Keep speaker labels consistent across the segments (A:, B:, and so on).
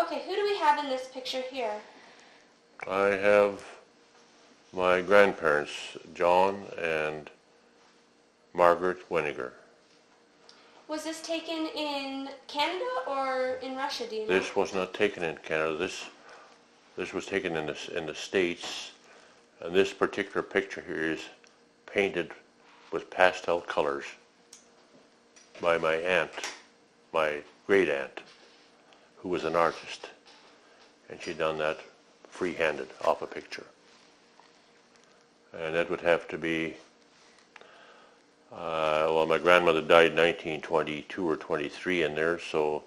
A: Okay, who do we have in this picture here?
B: I have my grandparents, John and Margaret Weniger.
A: Was this taken in Canada or in Russia, do you know?
B: This was not taken in Canada. This was taken in the States. And this particular picture here is painted with pastel colors by my aunt, my great aunt, who was an artist. And she'd done that free-handed off a picture. And that would have to be, well, my grandmother died in 1922 or 23 in there, so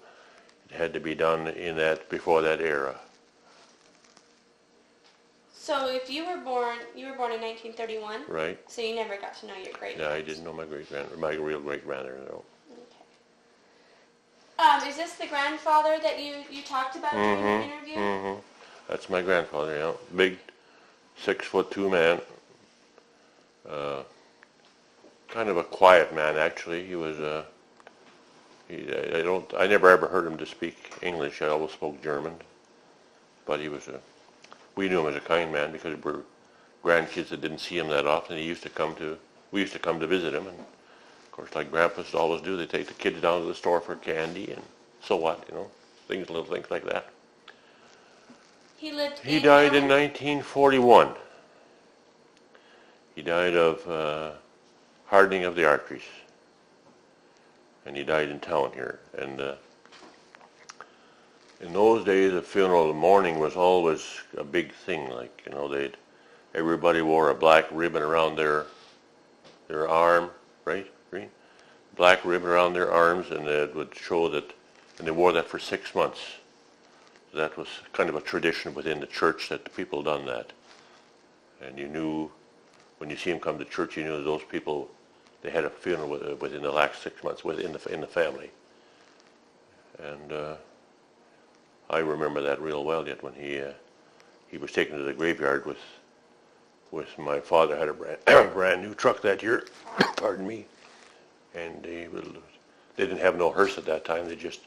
B: it had to be done in that, before that era.
A: So if you were born in 1931?
B: Right.
A: So you never got to know your great-grandparents?
B: Yeah, I didn't know my real great-grandmother, no.
A: Okay. Is this the grandfather that you talked about during the interview?
B: Mm-hmm. That's my grandfather, yeah. Big 6'2" man. Kind of a quiet man, actually. He was, I never ever heard him to speak English. I always spoke German. But he was we knew him as a kind man because we were grandkids that didn't see him that often. We used to come to visit him, and of course, like grandpas always do, they take the kids down to the store for candy and so what, little things like that.
A: He
B: died in 1941. He died of hardening of the arteries, and he died in town here. And in those days, a funeral, the mourning was always a big thing. Like, everybody wore a black ribbon around their arm, right, Green? Black ribbon around their arms, and it would show that, and they wore that for 6 months. That was kind of a tradition within the church that the people done that. And you knew, when you see them come to church, you knew that those people, they had a funeral within the last 6 months in the family. And I remember that real well yet when he was taken to the graveyard with my father had a brand new truck that year, pardon me, and they didn't have no hearse at that time. They just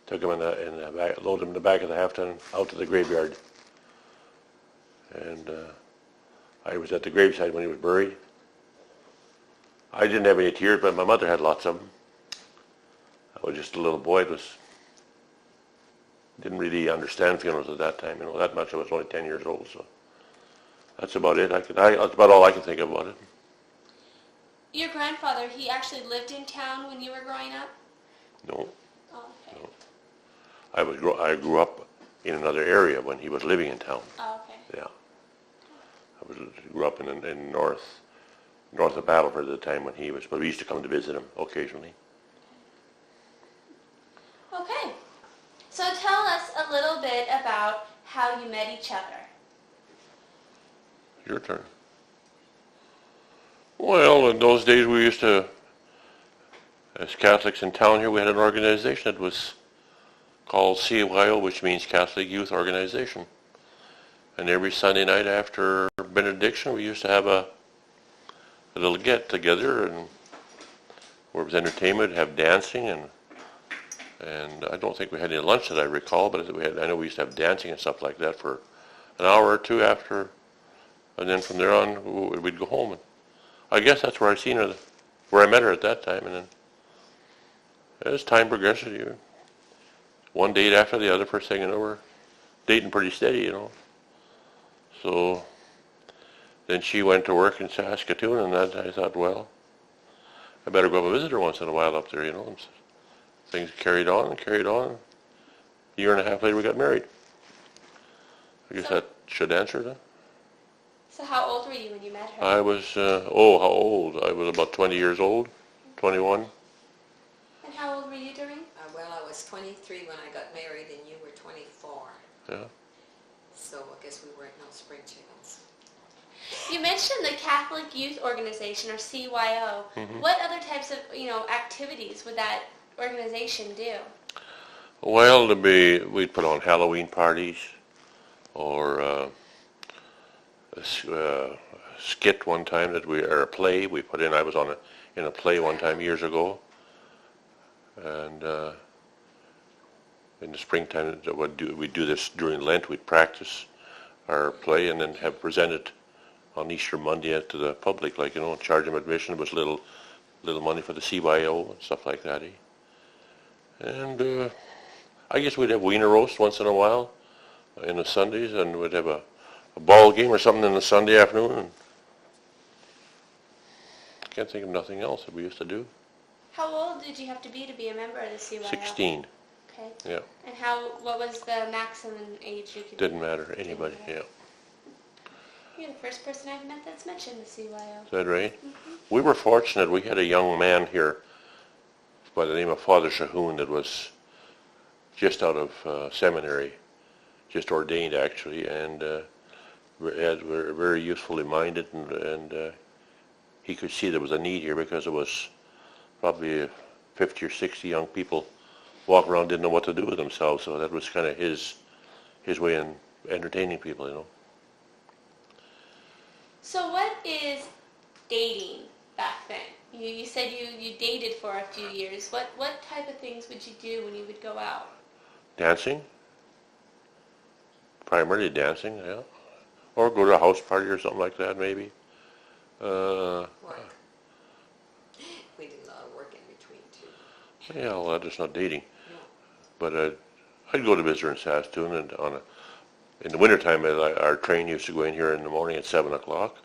B: took him in the back, loaded him in the back of the half-ton out to the graveyard. And I was at the graveside when he was buried. I didn't have any tears, but my mother had lots of them. I was just a little boy. Didn't really understand funerals at that time, that much. I was only 10 years old, so that's about it. That's about all I can think of about it.
A: Your grandfather, he actually lived in town when you were growing up?
B: No.
A: Oh, okay.
B: No. I grew up in another area when he was living in town.
A: Oh, okay.
B: Yeah. I grew up in north of Battleford at the time when he was, but we used to come to visit him occasionally.
A: Okay. So tell us a little bit about how you met each other.
B: Your turn. Well, in those days we used to, as Catholics in town here, we had an organization that was called CYO, which means Catholic Youth Organization. And every Sunday night after benediction, we used to have a little get-together, and where it was entertainment, have dancing, and I don't think we had any lunch that I recall, but I know we used to have dancing and stuff like that for an hour or two after, and then from there on, we'd go home. And I guess that's where I seen her, where I met her at that time, and then as time progressed, one date after the other, first thing you know, we're dating pretty steady, So then she went to work in Saskatoon, and I thought, well, I better go up and visit her once in a while up there, And things carried on. A year and a half later, we got married. I guess that should answer that.
A: So how old were you when you met her?
B: I was, how old? I was about 20 years old, 21.
A: And how old were you, Doreen?
C: Well, I was 23 when I got married, and you were 24.
B: Yeah.
C: So I guess we weren't no spring chickens.
A: You mentioned the Catholic Youth Organization, or CYO. Mm-hmm. What other types of, activities would that organization do?
B: Well, we'd put on Halloween parties, or a skit one time or a play we put in. I was in a play one time years ago, and in the springtime, we'd do this during Lent. We'd practice our play and then have present it on Easter Monday to the public, like, charge them admission. It was little money for the CYO and stuff like that. And I guess we'd have wiener roast once in a while in the Sundays, and we'd have a ball game or something in the Sunday afternoon. And I can't think of nothing else that we used to do.
A: How old did you have to be a member of the CYO?
B: 16.
A: Okay.
B: Yeah.
A: And what was the maximum age you could?
B: Didn't matter. Anybody. Yeah.
A: You're the first person I've met that's mentioned the CYO.
B: Is that right? Mm-hmm. We were fortunate. We had a young man here by the name of Father Shahoon that was just out of seminary, just ordained actually, and were very usefully minded, and he could see there was a need here because it was probably 50 or 60 young people walking around didn't know what to do with themselves, so that was kind of his way in entertaining people.
A: So what is dating back then? You said you dated for a few years. What type of things would you do when you would go out?
B: Dancing. Primarily dancing, yeah. Or go to a house party or something like that, maybe.
C: Work. We did a lot of work in between, too.
B: Yeah, well, that's not dating.
C: No.
B: But I'd go to visit in Saskatoon, and in the wintertime, our train used to go in here in the morning at 7 o'clock,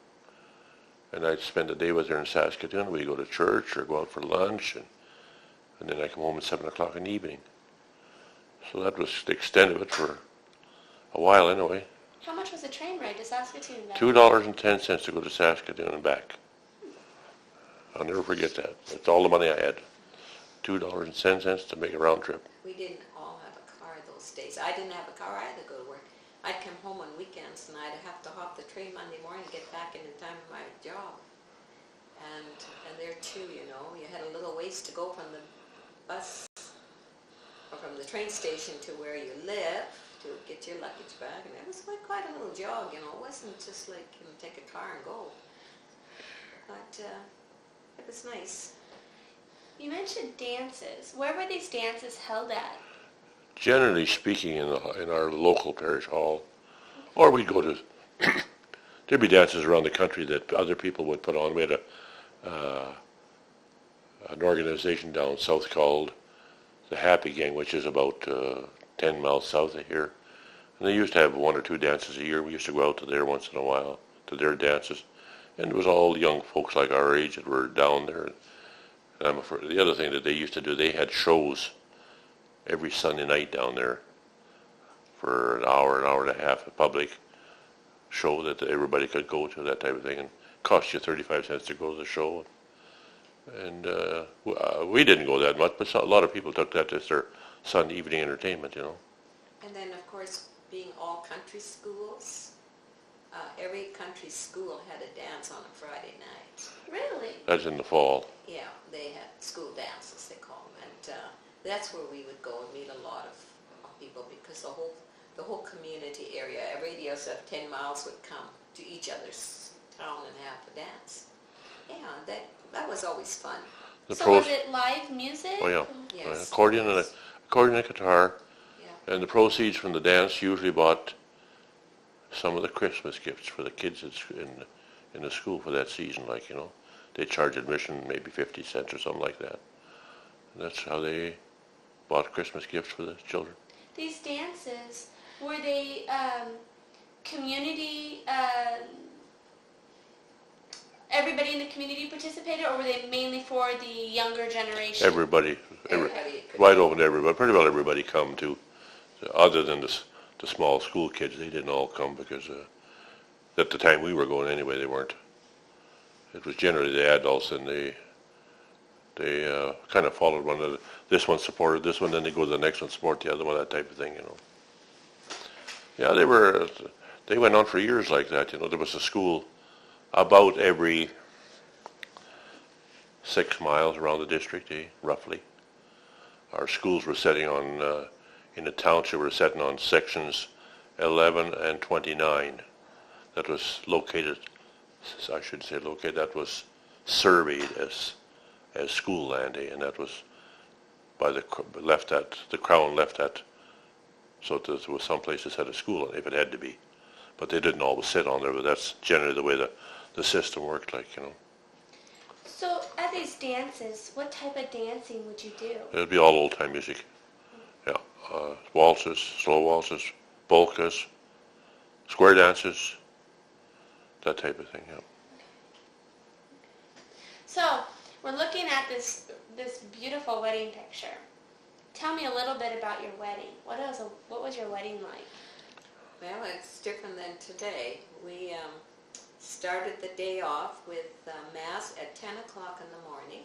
B: and I'd spend the day with her in Saskatoon. We'd go to church or go out for lunch, and then I'd come home at 7 o'clock in the evening. So that was the extent of it for a while anyway.
A: How much was a train ride to Saskatoon then?
B: $2.10 to go to Saskatoon and back. I'll never forget that. That's all the money I had. $2.10 to make a round trip.
C: We didn't all have a car those days. I didn't have a car either to go to work. I'd come home on weekends and I'd have to hop the train Monday morning to get back in time for my job. And there too, you had a little ways to go from the bus or from the train station to where you live to get your luggage back. And it was quite a little jog, It wasn't just like, take a car and go. But it was nice.
A: You mentioned dances. Where were these dances held at?
B: Generally speaking, in our local parish hall, or we'd go to. There'd be dances around the country that other people would put on. We had an organization down south called the Happy Gang, which is about 10 miles south of here, and they used to have 1 or 2 dances a year. We used to go out to there once in a while to their dances, and it was all young folks like our age that were down there. And the other thing that they used to do, they had shows every Sunday night down there for an hour and a half, a public show that everybody could go to, that type of thing, and it cost you 35 cents to go to the show. And we didn't go that much, but a lot of people took that as their Sunday evening entertainment,
C: And then, of course, being all country schools, every country school had a dance on a Friday night.
A: Really?
B: That's in the fall.
C: Yeah, they had school dances, they call them, and that's where we would go and meet a lot of people because the whole community area, a radius of 10 miles would come to each other's town and have a dance. Yeah, that was always fun.
A: Was it live music?
B: Oh yeah,
C: Yes.
B: Accordion and guitar,
C: Yeah.
B: and the proceeds from the dance usually bought some of the Christmas gifts for the kids in the school for that season. They charge admission maybe 50 cents or something like that. And that's how they bought Christmas gifts for the children.
A: These dances, were they community, everybody in the community participated, or were they mainly for the younger generation?
B: Everybody
C: Everybody.
B: wide open to everybody. Pretty well everybody come to, other than the small school kids. They didn't all come because at the time we were going anyway, they weren't. It was generally the adults, and they kind of followed one another. This one supported this one, then they go to the next one, support the other one, that type of thing, Yeah, they went on for years like that, There was a school about every 6 miles around the district, roughly. Our schools were setting on, in the township, were setting on sections 11 and 29. That was located, I should say located, that was surveyed as school land, and that was by the Crown left that So there was some places had a school on it if it had to be. But they didn't always sit on there, but that's generally the way the system worked, like, you know.
A: So at these dances, what type of dancing would you do?
B: It would be all old-time music. Yeah, waltzes, slow waltzes, polkas, square dances, that type of thing, yeah.
A: So we're looking at this beautiful wedding picture. Tell me a little bit about your wedding. What was your wedding like?
C: Well, it's different than today. We started the day off with Mass at 10 o'clock in the morning.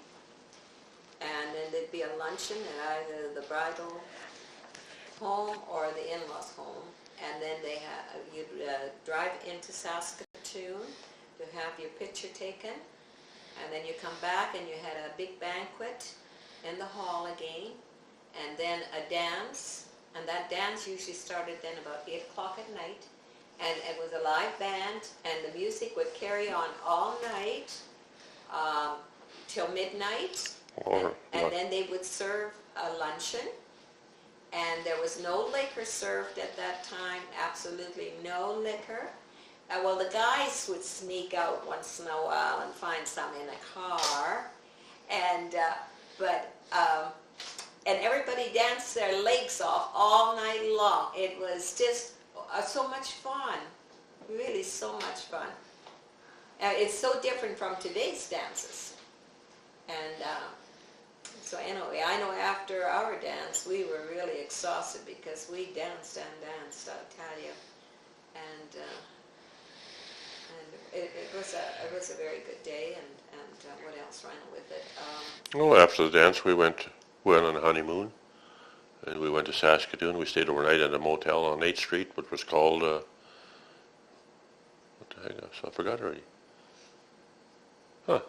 C: And then there'd be a luncheon at either the bridal home or the in-laws home. And then you'd drive into Saskatoon to have your picture taken. And then you come back and you had a big banquet in the hall again. And then a dance. And that dance usually started then about 8 o'clock at night. And it was a live band, and the music would carry on all night till midnight. And then they would serve a luncheon. And there was no liquor served at that time, absolutely no liquor. Well, the guys would sneak out once in a while and find some in a car. And and everybody danced their legs off all night long. It was just so much fun, really so much fun. It's so different from today's dances. And so anyway, I know after our dance, we were really exhausted because we danced and danced, I'll tell you. And it was a very good day. And what else, Reynold, with it?
B: Well, after the dance, we went on a honeymoon, and we went to Saskatoon. We stayed overnight at a motel on 8th Street, which was called, what the heck, I forgot already. Huh.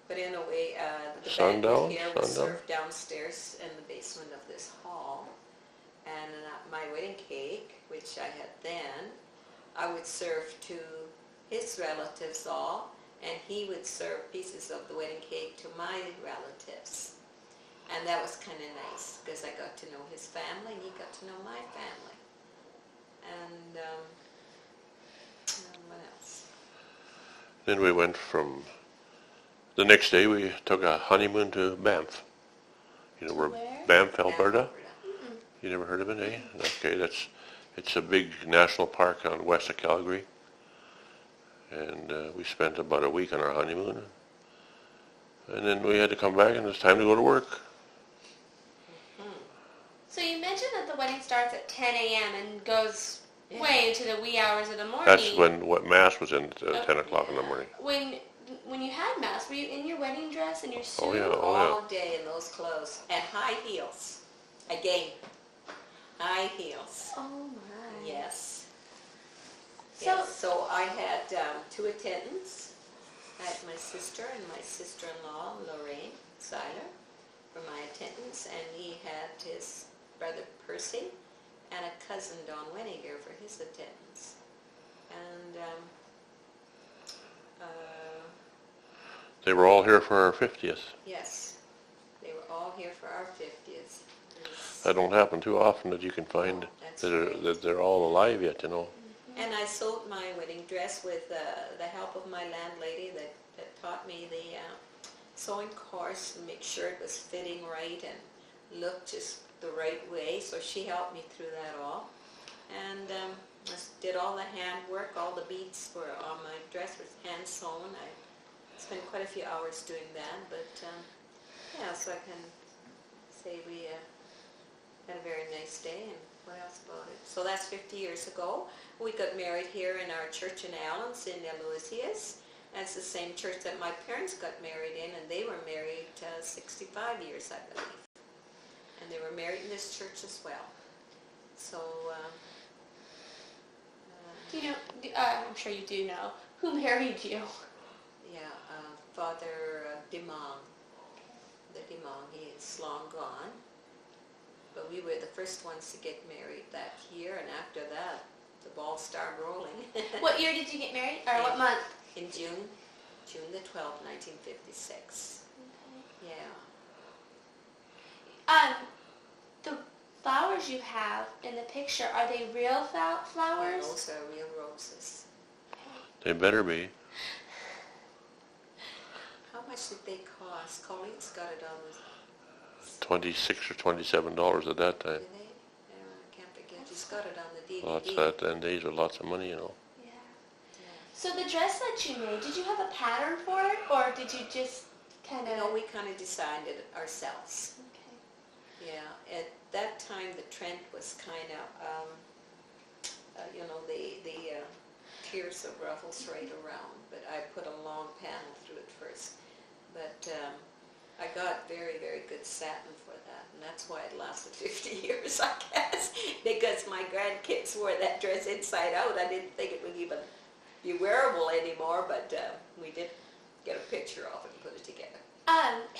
C: But in a way, the
B: Sundown?
C: banquet here was served downstairs in the basement of this hall. And my wedding cake, which I had then, I would serve to his relatives all, and he would serve pieces of the wedding cake to my relatives. And that was kind of nice, because I got to know his family, and he got to know my family. And what else?
B: Then we went the next day we took a honeymoon to Banff. You know where? Banff, Alberta?
A: Mm-mm.
B: You never heard of it, eh? Okay, it's a big national park on west of Calgary. And we spent about a week on our honeymoon. And then we had to come back, and it's time to go to work.
A: So you mentioned that the wedding starts at 10 a.m. and goes way into the wee hours of the morning.
B: That's what Mass was in, 10 o'clock in the morning.
A: When you had Mass, were you in your wedding dress and your suit?
B: Oh, yeah.
C: All day in those clothes. And high heels. Again, high heels.
A: Oh, my.
C: Yes. So I had 2 attendants. I had my sister and my sister-in-law, Doreen, Zeiler, for my attendants, and he had his brother Percy and a cousin, Don Weniger, for his attendants. And
B: They were all here for our 50th.
C: yes, they were all here for our 50th.
B: That don't happen too often that you can find that they're all alive yet, you know.
C: And I sewed my wedding dress with the help of my landlady that taught me the sewing course and make sure it was fitting right and looked just the right way. So she helped me through that all. And I did all the handwork. All the beads were on my dress was hand sewn. I spent quite a few hours doing that. But yeah, so I can say we had a very nice day. And what else about it? So that's 50 years ago. We got married here in our church in Allens in Aloysius. That's the same church that my parents got married in, and they were married 65 years, I believe. And they were married in this church as well. So,
A: Do you know, I'm sure you do know, who married you?
C: yeah, Father Dimong. The Dimong, he is long gone. But we were the first ones to get married that year, and after that, the ball started rolling.
A: What year did you get married, or what month?
C: In June the 12th, 1956.
A: Okay.
C: Yeah.
A: The flowers flowers you have in the picture, are they real flowers?
C: Those are real roses.
B: They better be.
C: How much did they cost? Colleen's got it on the...
B: $26 or $27 at that time.
C: Did they? I can't forget. She's got it on the DVD.
B: Lots of that, and days are lots of money, you know.
A: Yeah. So the dress that you made, did you have a pattern for it, or did you just kind of...
C: No, we kind of designed it ourselves.
A: Okay.
C: Yeah, at that time the trend was kind of, the tiers of ruffles right around, but I put a long panel through it first. But I got very, very good satin for that, and that's why it lasted 50 years, I guess, because my grandkids wore that dress inside out. I didn't think it would even be wearable anymore, but we did get a picture of it and put it together.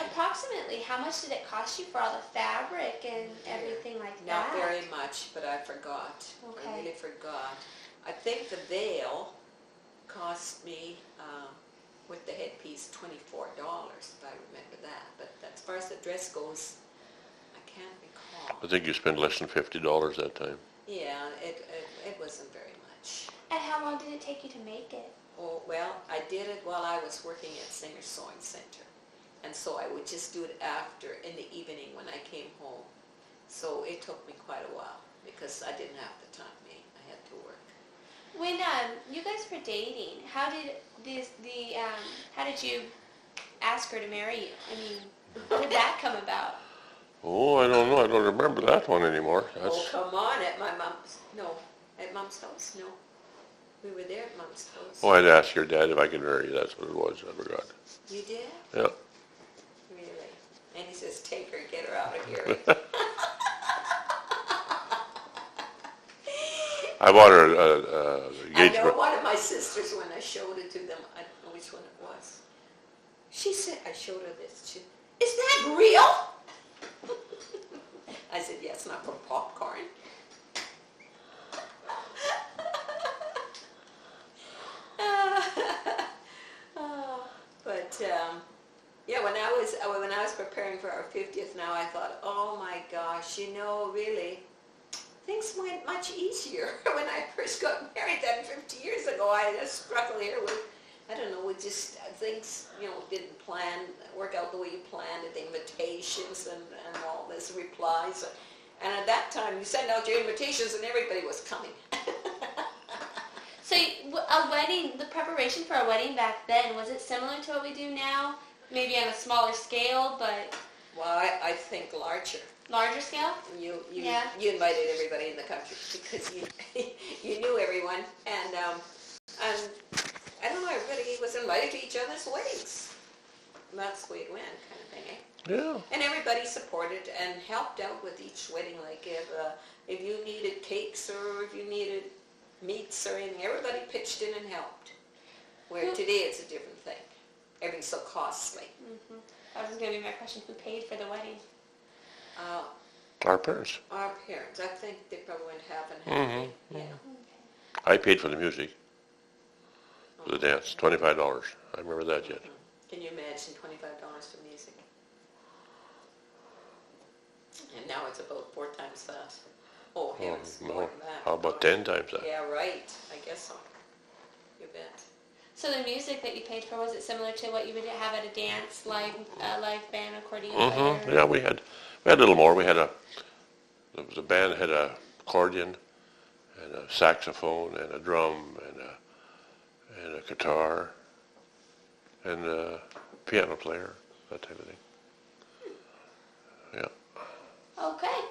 A: Approximately, how much did it cost you for all the fabric and everything like that?
C: Not very much, but I forgot.
A: Okay.
C: I really forgot. I think the veil cost me, with the headpiece, $24, if I remember that. But as far as the dress goes, I can't recall.
B: I think you spent less than $50 that time.
C: Yeah, it wasn't very much.
A: And how long did it take you to make it?
C: Oh, well, I did it while I was working at Singer Sewing Center. And so I would just do it after, in the evening when I came home. So it took me quite a while because I didn't have the time. I had to work.
A: When you guys were dating, how did how did you ask her to marry you? I mean, how did that come about?
B: Oh, I don't know. I don't remember that one anymore.
C: Oh, come on, at Mom's house, no. We were there at Mom's house.
B: Oh, I'd ask your dad if I could marry you. That's what it was. I forgot.
C: You did?
B: Yeah.
C: Really? And he says, take her, get her out of here.
B: I bought her a engagement.
C: I know one of my sisters, when I showed it to them, I don't know which one it was. She said, I showed her this. She, is that real? I said, yes, not for popcorn. But yeah, when I was preparing for our 50th now, I thought, oh my gosh, really, things went much easier when I first got married than 50 years ago. I just struggled here with, I don't know, with just things, didn't work out the way you planned it, the invitations and all this replies. And at that time, you send out your invitations and everybody was coming.
A: So a wedding, the preparation for a wedding back then, was it similar to what we do now? Maybe on a smaller scale, but...
C: Well, I think larger.
A: Larger scale?
C: You invited everybody in the country because you knew everyone, and I don't know, everybody was invited to each other's weddings. That's the way it went, kind of thing, eh?
B: Yeah.
C: And everybody supported and helped out with each wedding, like if you needed cakes or if you needed meats or anything, everybody pitched in and helped. Where today it's a different thing. Everything's so costly.
A: Mm-hmm. That was going to be my question. Who paid for the wedding?
B: Our parents.
C: Our parents. I think they probably went half and half.
B: Mm-hmm.
C: Yeah.
A: Okay.
B: I paid for the music, for the dance, $25. I remember that yet.
C: Can you imagine $25 for music? And now it's about 4 times that. Oh, heavens, more than that.
B: How about 10 times that?
C: Yeah, right. I guess so. You bet.
A: So the music that you paid for, was it similar to what you would have at a dance, live band, accordion
B: Mm-hmm.
A: player?
B: Yeah, we had a little more. The band had a accordion and a saxophone and a drum and a guitar and a piano player, that type of thing. Yeah.
A: Okay.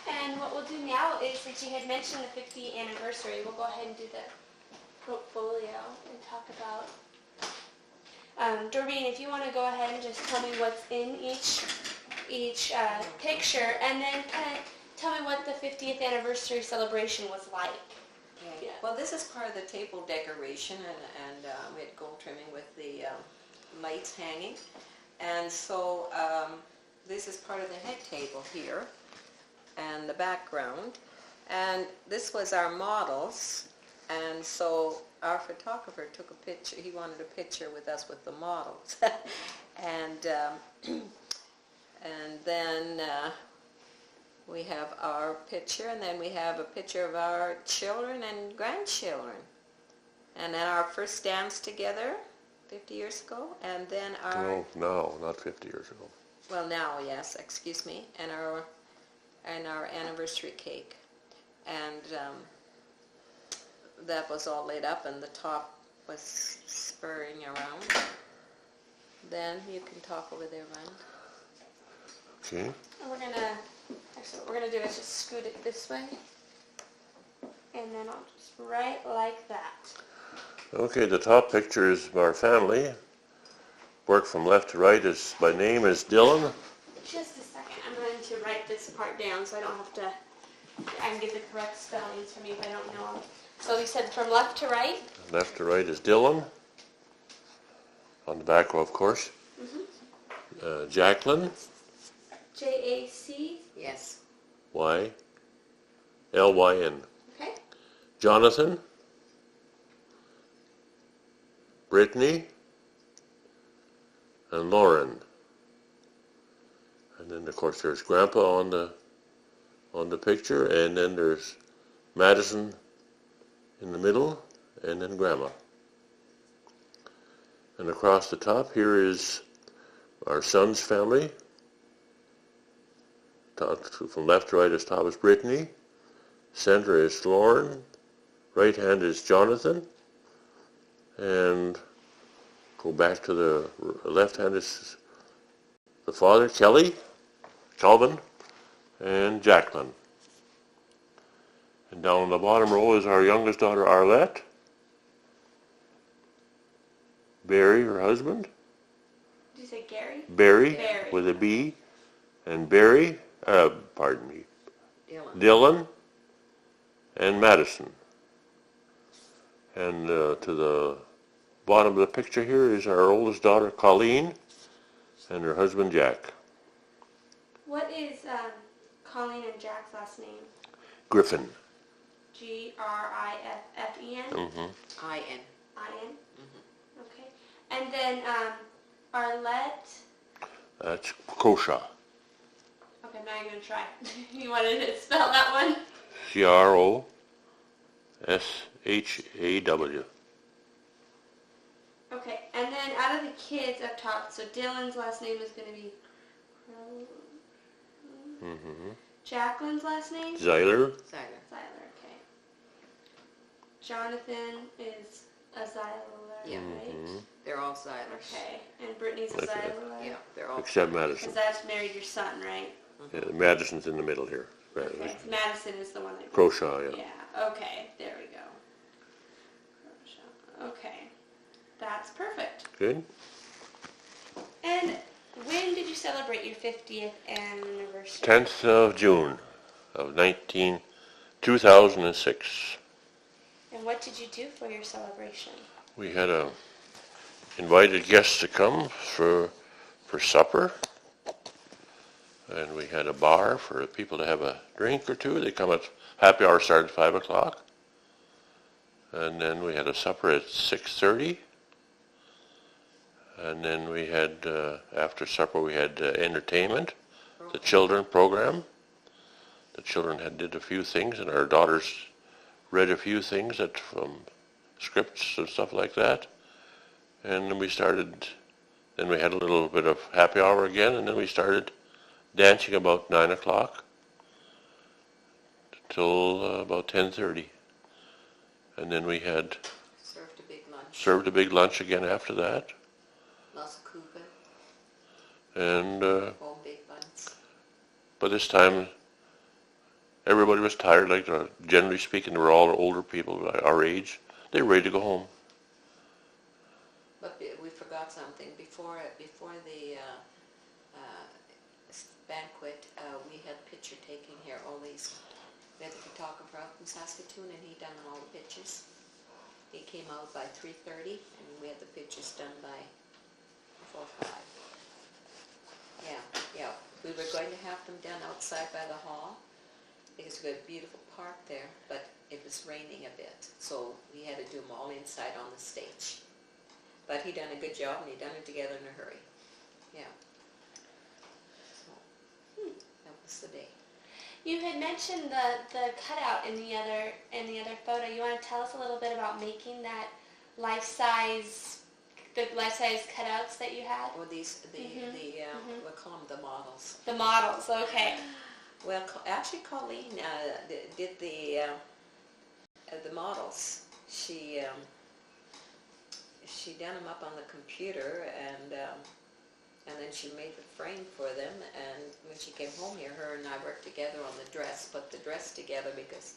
A: And what we'll do now is, since you had mentioned the 50th anniversary, we'll go ahead and do the portfolio and talk about. Doreen, if you want to go ahead and just tell me what's in each picture, and then kind of tell me what the 50th anniversary celebration was like.
C: Yeah. Well, this is part of the table decoration, and we had gold trimming with the lights hanging. And so this is part of the head table here, and the background. And this was our models, and so our photographer took a picture. He wanted a picture with us with the models. and then we have our picture, and then we have a picture of our children and grandchildren. And then our first dance together 50 years ago, and then our...
B: No, not 50 years ago.
C: Well, now, yes, excuse me, and our anniversary cake. And that was all lit up, and the top was spurring around. Then you can talk over there, Ryan.
B: Okay.
A: And actually what we're gonna do is just scoot it this way. And then I'll just right like that.
B: Okay, the top picture is our family. Work from left to right is, my name is Dylan.
A: Just a second, I'm going to write this part down so I don't have to, I can get the correct spellings from you if I don't know them. So you said from left to right?
B: Left to right is Dylan. On the back row, of course.
A: Mm-hmm.
B: Jacqueline.
A: J-A-C?
C: Yes.
B: Y-L-Y-N.
A: Okay.
B: Jonathan. Brittany. And Lauren. And then, of course, there's Grandpa on the picture, and then there's Madison in the middle, and then Grandma. And across the top here is our son's family. From left to right as top is Brittany. Center is Lauren. Right hand is Jonathan. And go back to the left hand is the father, Calvin, and Jacqueline. And down on the bottom row is our youngest daughter, Arlette. Barry, her husband.
A: Did you say Gary?
B: Barry,
A: Barry.
B: with a B. And Barry, pardon me,
C: Dylan.
B: and Madison. And to the bottom of the picture here is our oldest daughter, Colleen, and her husband, Jack.
A: What is Colleen and Jack's last name?
B: Griffin.
A: G-R-I-F-F-E-N?
B: Mm-hmm.
C: I-N.
A: I-N? Okay. And then Arlette?
B: That's Croshaw.
A: Okay, now you're going to try. You wanted to spell that one?
B: Croshaw.
A: Okay, and then out of the kids up top, so Dylan's last name is going to be
B: Mm-hmm.
A: Jacqueline's last name?
B: Zeiler.
C: Zeiler.
A: Zeiler, okay. Jonathan is a Zeiler,
C: Yeah.
A: right?
B: Mm-hmm.
C: They're all Zeiler.
A: Okay, and Brittany's a
B: That's right.
A: Zeiler?
C: Yeah, they're all.
B: Except
A: Because
B: Madison.
A: that's married your son, right?
B: Yeah, Madison's in the middle here.
A: Okay, so Madison is the one that...
B: Croshaw, yeah.
A: Yeah, okay, there we go. Croshaw. Okay, that's perfect.
B: Good.
A: And when did you celebrate your 50th anniversary?
B: 10th of June of 2006.
A: And what did you do for your celebration?
B: We had invited guests to come for supper. And we had a bar for people to have a drink or two. They come at happy hour started at 5 o'clock. And then we had a supper at 6:30. And then we had, after supper, we had entertainment, the children program. The children did a few things, and our daughters read a few things from scripts and stuff like that. And then we had a little bit of happy hour again, and then we started dancing about 9 o'clock till about 10:30. And then we had served a big lunch again after that. And
C: big buns.
B: by this time, everybody was tired. Like generally speaking, they were all older people our age. They were ready to go home.
C: But we forgot something. Before the banquet, we had picture taking here. Always, we had a photographer out in Saskatoon, and he done all the pictures. He came out by 3:30, and we had the pictures done by 4 or 5. Yeah. We were going to have them done outside by the hall because we had a beautiful park there, but it was raining a bit, so we had to do them all inside on the stage. But he done a good job, and he done it together in a hurry. Yeah. So, that was the day.
A: You had mentioned the cutout in the other photo. You want to tell us a little bit about making that the life-size cutouts that you had?
C: Or we'll call them the models.
A: The models, okay.
C: Well, actually, Colleen did the models. She done them up on the computer, and then she made the frame for them. And when she came home here, her and I worked together on the dress, put the dress together because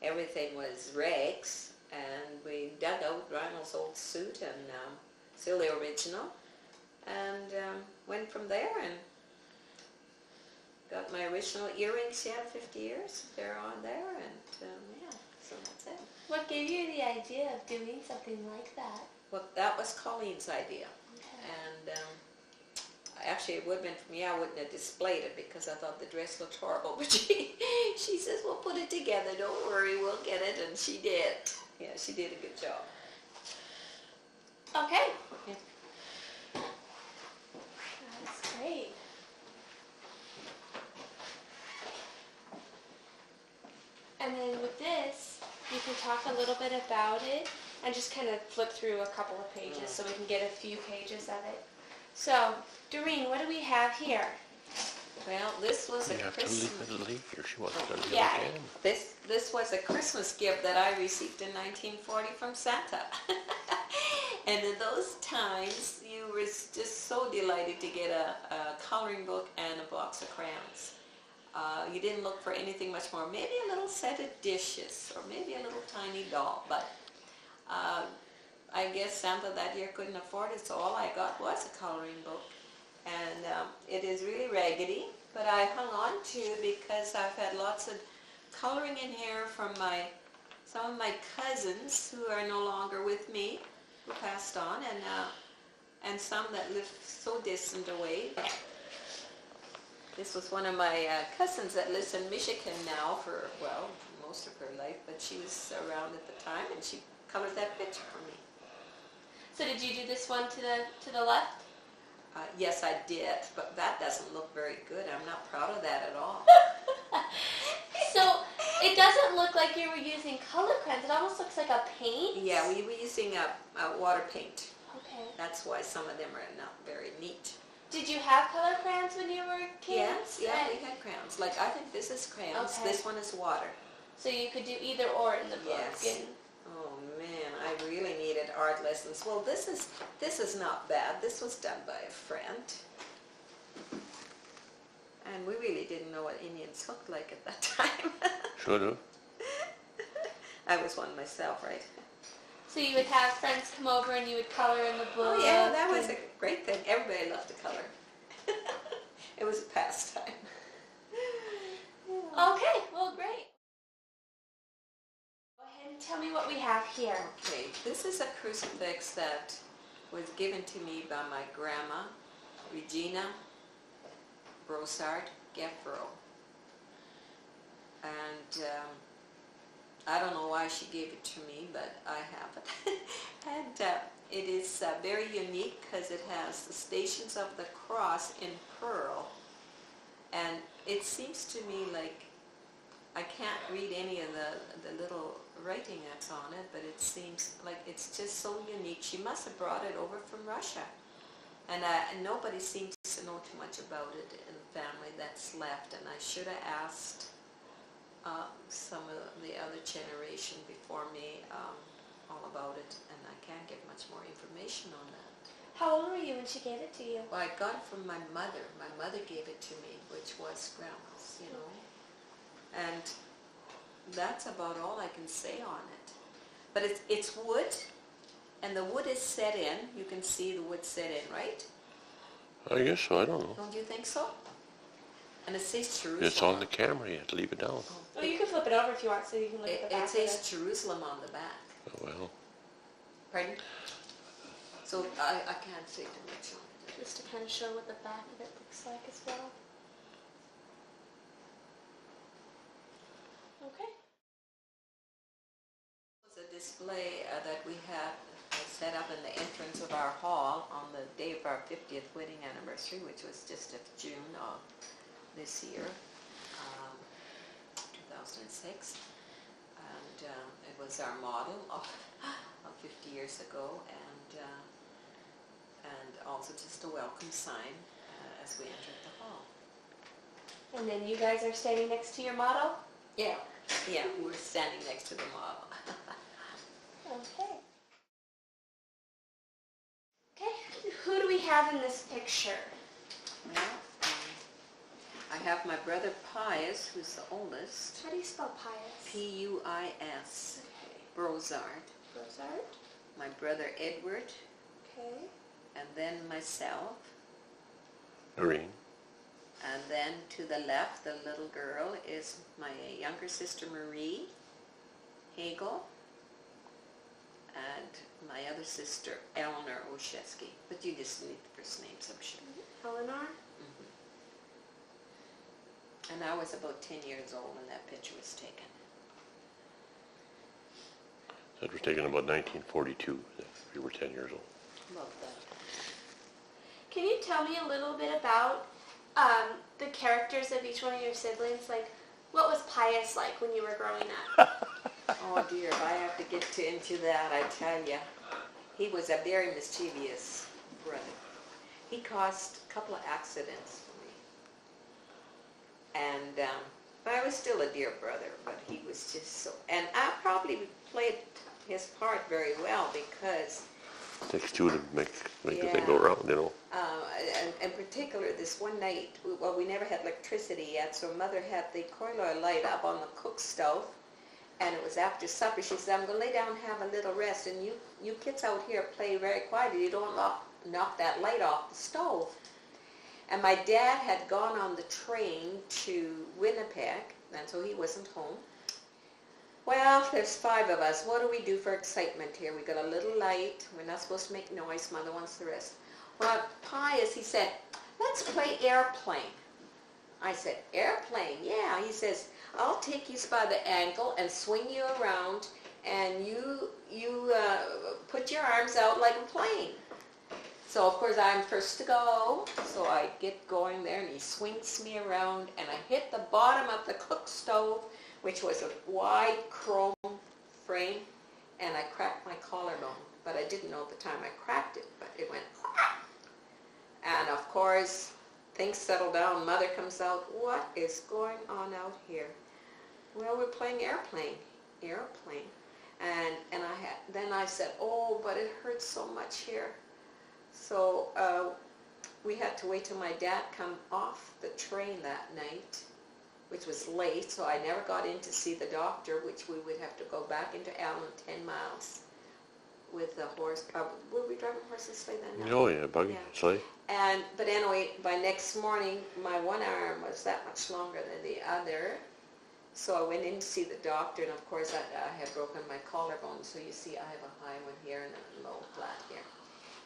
C: everything was rags. And we dug out Reynold's old suit and still the original, and went from there and got my original earrings. She had 50 years. They're on there, and yeah, so that's it.
A: What gave you the idea of doing something like that?
C: Well, that was Colleen's idea.
A: Okay.
C: And actually, it would have been for me. I wouldn't have displayed it because I thought the dress looked horrible. But she says, "We'll put it together. Don't worry, we'll get it." And she did. Yeah, she did a good job.
A: Okay.
C: Yeah.
A: That's great. And then with this, you can talk a little bit about it and just kind of flip through a couple of pages so we can get a few pages of it. So, Doreen, what do we have here?
C: Well, this was a
B: You have to
C: Christmas.
B: leave it later. She wants to leave
A: Yeah.
B: it again.
C: This was a Christmas gift that I received in 1940 from Santa. And in those times, you were just so delighted to get a coloring book and a box of crayons. You didn't look for anything much more. Maybe a little set of dishes or maybe a little tiny doll. But I guess Santa that year couldn't afford it, so all I got was a coloring book. And it is really raggedy, but I hung on to because I've had lots of coloring in here from some of my cousins who are no longer with me, who passed on, and some that live so distant away. This was one of my cousins that lives in Michigan now for, well, most of her life, but she was around at the time, and she colored that picture for me.
A: So did you do this one to the left?
C: Yes, I did, but that doesn't look very good. I'm not proud of that at all.
A: So it doesn't look like you were using color crayons. It almost looks like a paint.
C: Yeah, we were using a water paint.
A: Okay.
C: That's why some of them are not very neat.
A: Did you have color crayons when you were kids?
C: Yes, yeah, we had crayons. Like, I think this is crayons.
A: Okay.
C: This one is water.
A: So you could do either or in the book.
C: Yes.
A: And
C: Oh man, I really needed art lessons. Well, this is not bad. This was done by a friend. And we really didn't know what Indians looked like at that time.
B: Should have.
C: I was one myself, right?
A: so you would have friends come over and you would color in the book.
C: Oh yeah, that was a great thing. Everybody loved to color. It was a pastime.
A: Okay, well great. Go ahead and tell me what we have here.
C: Okay, this is a crucifix that was given to me by my grandma, Regina Brossard Geffro. And I don't know why she gave it to me, but I have it. And it is very unique because it has the Stations of the Cross in pearl. And it seems to me like I can't read any of the little writing that's on it, but it seems like it's just so unique. She must have brought it over from Russia. And nobody seems to know too much about it in the family that's left. And I should have asked some of the other generation before me all about it, and I can't give much more information on that.
A: How old were you when she gave it to you?
C: Well, I got it from my mother. My mother gave it to me, which was grandma's, you know. And that's about all I can say on it. But it's wood, and the wood is set in. You can see the wood set in, right?
B: I guess so. I don't know.
C: Don't you think so? And it says Jerusalem.
B: It's on the camera. You have to leave it down.
A: Oh, you can flip it over if you want so you can look at the back
C: It says
A: of it.
C: Jerusalem on the back.
B: Oh, well.
C: Pardon? So I can't say too much on it.
A: Just to kind of show what the back of it looks like as well. Okay.
C: It was a display that we had set up in the entrance of our hall on the day of our 50th wedding anniversary, which was just of June of this year. 1906. And it was our model of 50 years ago, and also just a welcome sign as we entered the hall.
A: And then you guys are standing next to your model?
C: Yeah, we're standing next to the model.
A: Okay. Okay, who do we have in this picture?
C: Well, I have my brother Pius, who's the oldest.
A: How do you spell Pius?
C: P-U-I-S.
A: Okay.
C: Brozard.
A: Rosard?
C: My brother Edward,
A: Okay.
C: and then myself.
B: Doreen.
C: And then to the left, the little girl, is my younger sister Marie Hagel, and my other sister Eleanor Olszewski. But you just need the first names, I'm sure.
A: Eleanor?
C: And I was about 10 years old when that picture was taken.
B: That was taken about 1942, if you were 10 years old.
C: About that.
A: Can you tell me a little bit about the characters of each one of your siblings? Like, what was Pius like when you were growing up?
C: Oh dear, if I have to get into that, I tell you. He was a very mischievous brother. He caused a couple of accidents for me. And but I was still a dear brother, but he was just so... And I probably played his part very well because...
B: It takes two to make the thing
C: Yeah.
B: go around, you know.
C: And in particular, this one night, well, we never had electricity yet, so Mother had the coil oil light up on the cook stove, and it was after supper. She said, I'm going to lay down and have a little rest, and you kids out here play very quietly. You don't knock that light off the stove. And my dad had gone on the train to Winnipeg, and so he wasn't home. Well, there's 5 of us. What do we do for excitement here? We got a little light. We're not supposed to make noise. Mother wants the rest. Well, Pius, he said, let's play airplane. I said, airplane? Yeah. He says, I'll take you by the ankle and swing you around, and you put your arms out like a plane. So, of course, I'm first to go. So I get going there, and he swings me around, and I hit the bottom of the cook stove, which was a wide chrome frame, and I cracked my collarbone. But I didn't know at the time I cracked it, but it went crack. And of course, things settle down. Mother comes out. What is going on out here? Well, we're playing airplane. And then I said, oh, but it hurts so much here. So we had to wait till my dad come off the train that night, which was late, so I never got in to see the doctor, which we would have to go back into Allen 10 miles with the horse. Were we driving horses sleigh then? No.
B: Oh yeah, buggy, sleigh.
C: But anyway, by next morning, my one arm was that much longer than the other. So I went in to see the doctor, and of course I had broken my collarbone. So you see I have a high one here and a low flat here.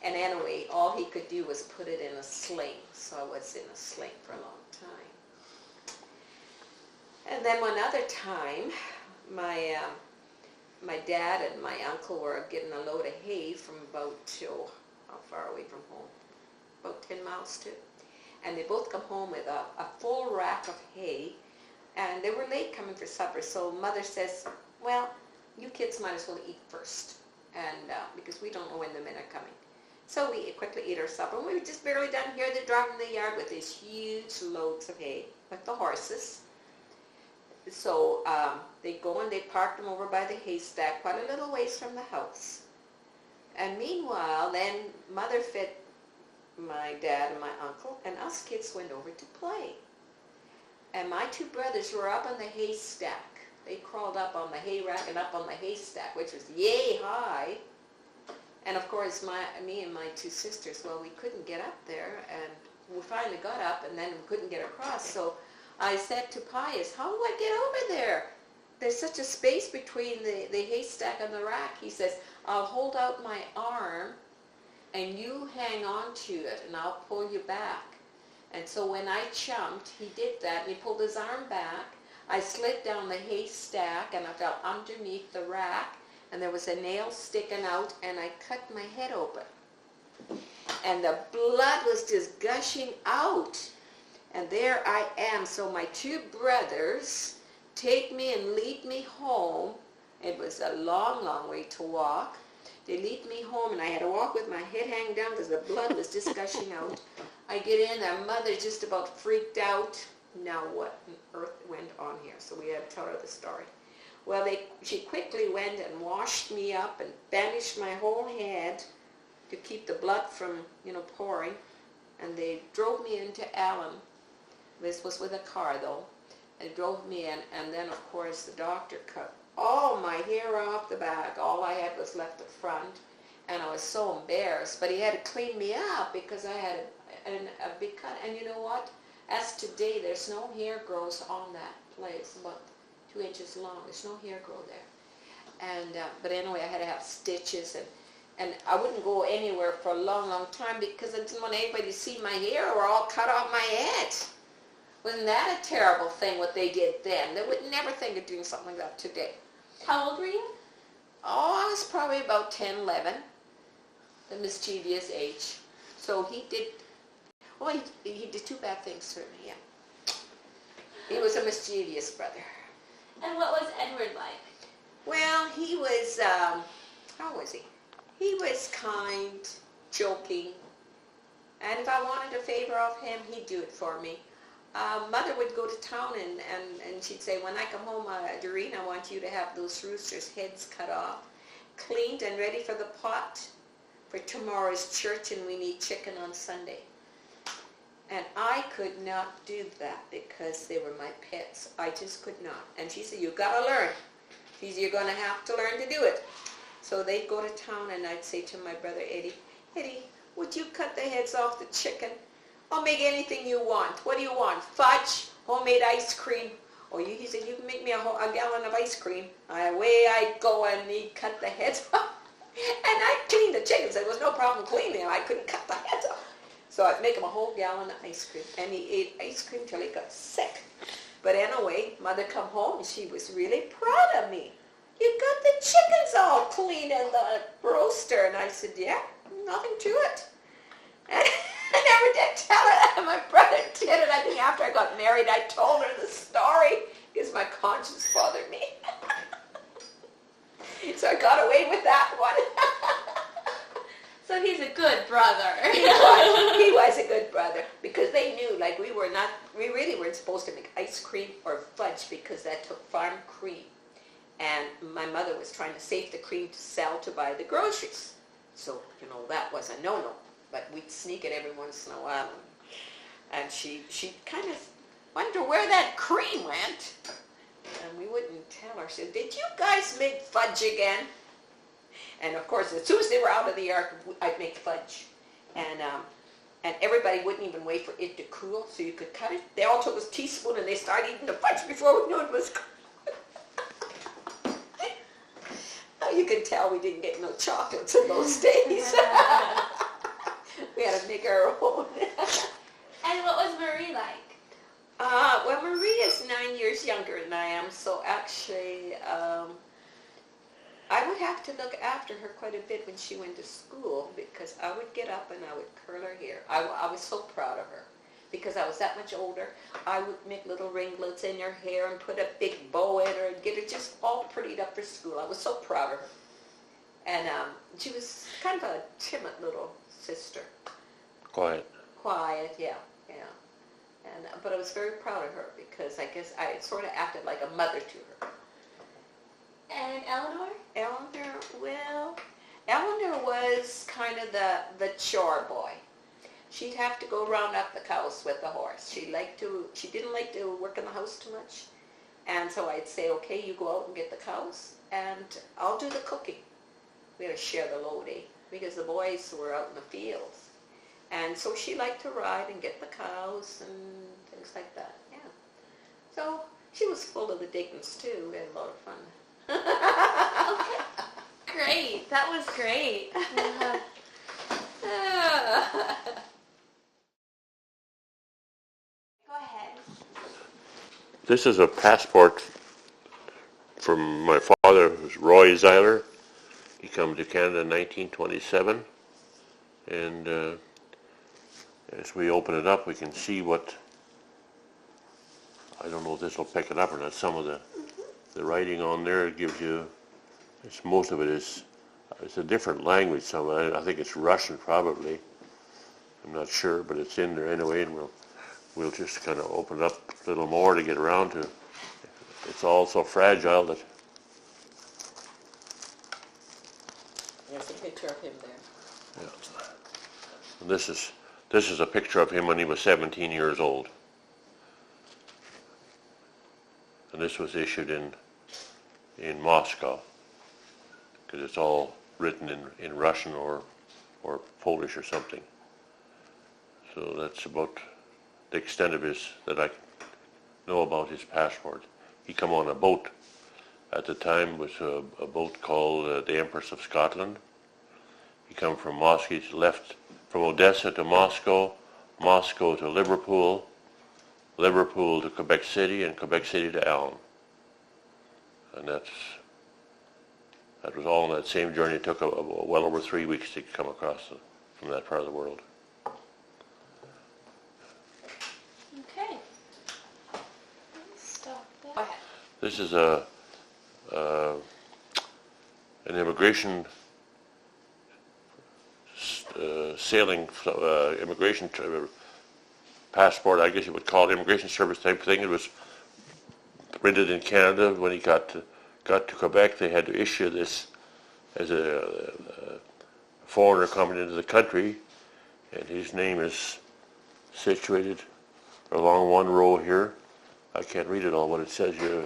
C: And anyway, all he could do was put it in a sling. So I was in a sling for a long time. And then one other time, my dad and my uncle were getting a load of hay from about, how far away from home? About 10 miles too. And they both come home with a full rack of hay, and they were late coming for supper. So Mother says, well, you kids might as well eat first, and because we don't know when the men are coming. So we quickly eat our supper, and we were just barely done here. They're driving in the yard with these huge loads of hay with the horses. So they go and they park them over by the haystack, quite a little ways from the house. And meanwhile, then Mother fed my dad and my uncle, and us kids went over to play. And my 2 brothers were up on the haystack. They crawled up on the hay rack and up on the haystack, which was yay high. And of course, me and my 2 sisters, well, we couldn't get up there, and we finally got up, and then we couldn't get across. So I said to Pius, how do I get over there? There's such a space between the haystack and the rack. He says, I'll hold out my arm, and you hang on to it, and I'll pull you back. And so when I jumped, he did that, and he pulled his arm back. I slid down the haystack, and I fell underneath the rack, and there was a nail sticking out, and I cut my head open. And the blood was just gushing out. And there I am. So my 2 brothers take me and lead me home. It was a long, long way to walk. They lead me home, and I had to walk with my head hanging down because the blood was just gushing out. I get in, their mother just about freaked out. Now what on earth went on here? So we had to tell her the story. Well, she quickly went and washed me up and bandaged my whole head to keep the blood from, pouring. And they drove me into Allen. This was with a car, though. They drove me in, and then, of course, the doctor cut all my hair off the back. All I had was left the front, and I was so embarrassed. But he had to clean me up because I had a big cut. And you know what? As today, there's no hair grows on that place, about 2 inches long. There's no hair grow there. And but anyway, I had to have stitches, and I wouldn't go anywhere for a long, long time because I didn't want anybody to see my hair or all cut off my head. Wasn't that a terrible thing what they did then? They would never think of doing something like that today.
A: How old were you?
C: Oh, I was probably about 10, 11, the mischievous age. So he did, he did 2 bad things to me, yeah. He was a mischievous brother.
A: And what was Edward like?
C: Well, he was, how was he? He was kind, joking, and if I wanted a favor of him, he'd do it for me. Mother would go to town and she'd say, when I come home, Doreen, I want you to have those roosters' heads cut off, cleaned and ready for the pot for tomorrow's church, and we need chicken on Sunday. And I could not do that because they were my pets. I just could not. And she said, you've got to learn. She said, you're going to have to learn to do it. So they'd go to town, and I'd say to my brother Eddie, Eddie, would you cut the heads off the chicken? I'll make anything you want. What do you want? Fudge, homemade ice cream. Or he said, you can make me a gallon of ice cream. Away I'd go, and he'd cut the heads off. And I'd clean the chickens. There was no problem cleaning them. I couldn't cut the heads off. So I'd make him a whole gallon of ice cream. And he ate ice cream till he got sick. But anyway, Mother come home, and she was really proud of me. You got the chickens all clean in the roaster. And I said, yeah, nothing to it. And I never did tell her that. My brother did it. I think after I got married, I told her the story because my conscience bothered me. So I got away with that one.
A: So he's a good brother.
C: He was a good brother because they knew, like, we really weren't supposed to make ice cream or fudge because that took farm cream. And my mother was trying to save the cream to sell to buy the groceries. So, that was a no-no. But we'd sneak it every once in a while. And she kind of wondered where that cream went. And we wouldn't tell her. She said, did you guys make fudge again? And of course, as soon as they were out of the ark, I'd make fudge. And everybody wouldn't even wait for it to cool so you could cut it. They all took a teaspoon and they started eating the fudge before we knew it was cool. You can tell we didn't get no chocolates in those days. We had to make our own.
A: And what was Marie like?
C: Well, Marie is 9 years younger than I am, so actually I would have to look after her quite a bit when she went to school because I would get up and I would curl her hair. I was so proud of her because I was that much older. I would make little ringlets in her hair and put a big bow in her and get her just all prettied up for school. I was so proud of her. And she was kind of a timid little sister.
B: Quiet.
C: Quiet, yeah. And but I was very proud of her because I guess I sort of acted like a mother to her.
A: And Eleanor?
C: Eleanor was kind of the chore boy. She'd have to go round up the cows with the horse. She didn't like to work in the house too much. And so I'd say, okay, you go out and get the cows, and I'll do the cooking. We had to share the load, because the boys were out in the fields. And so she liked to ride and get the cows and things like that, yeah. So she was full of the diggings too. We had a lot of fun.
A: Okay. Great. That was great. Go ahead.
B: This is a passport from my father, who's Roy Zeiler. He came to Canada in 1927, and as we open it up, we can see what I don't know if this will pick it up or not. Some of the writing on there gives you, most of it is, it's a different language. Some I think it's Russian probably. I'm not sure, but it's in there anyway, and we'll just kind of open it up a little more to get around to. It's all so fragile that.
C: There's a picture of him there.
B: Yeah. And this is a picture of him when he was 17 years old. And this was issued in Moscow, because it's all written in Russian or Polish or something. So that's about the extent of that I know about his passport. He come on a boat. At the time was a boat called the Empress of Scotland. He come from Moscow. He left from Odessa to Moscow, Moscow to Liverpool, Liverpool to Quebec City, and Quebec City to Allen. And that was all on that same journey. It took well over 3 weeks to come across from that part of the world.
A: Okay. Stop that.
B: This is an immigration sailing immigration passport, I guess you would call it, immigration service type thing. It was printed in Canada. When he got to Quebec, they had to issue this as a foreigner coming into the country, and his name is situated along one row here. I can't read it all. What it says here,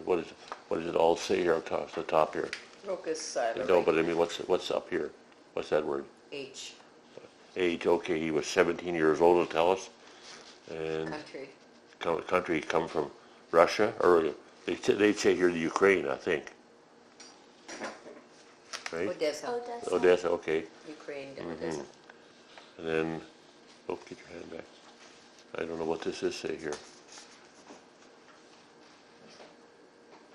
B: what does it all say here across the top here?
C: Rocus Zeiler.
B: No, but I mean, what's up here? What's that word?
C: H.
B: Age. Okay, he was 17 years old. To tell us, and country come from Russia, or they'd say here the Ukraine, I think. Right?
C: Odessa.
B: Odessa. Okay.
C: Ukraine, Odessa.
B: And then, get your hand back. I don't know what this is. Say here.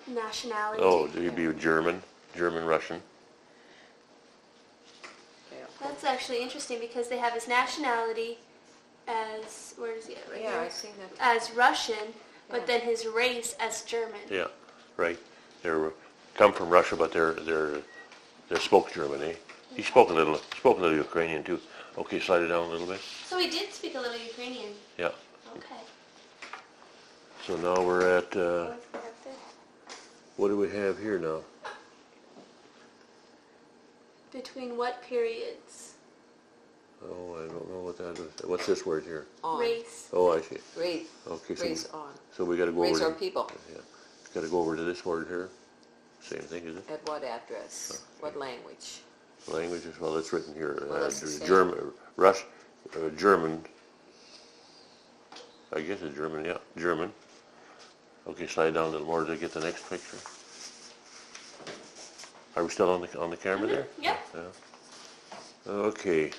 A: Nationality.
B: Oh, he'd be German, Russian.
C: Yeah.
A: That's actually interesting because they have his nationality as, where is he at right
C: Yeah,
A: here?
C: I see that.
A: As Russian,
C: Yeah.
A: but then his race as German.
B: Yeah, right. They're come from Russia, but they're spoke German, eh? He spoke a little Ukrainian too. Okay, slide it down a little bit.
A: So he did speak a little Ukrainian.
B: Yeah.
A: Okay.
B: So now we're at
A: What's that up there?
B: what do we have here now?
A: Between what periods?
B: Oh, I don't know what that is. What's this word here?
C: On.
A: Race.
B: Oh, I see.
C: Race.
B: Okay,
C: Race on.
B: so we got to go
C: Race
B: over.
C: or people.
B: Yeah, got to go over to this word here. Same thing, is it?
C: At what address? What language?
B: Language as well. It's written here.
C: Well, that's the same.
B: German. I guess it's German. Yeah, German. Okay, slide down a little more to get the next picture. Are we still on the camera there?
A: Yep.
B: Yeah. Okay.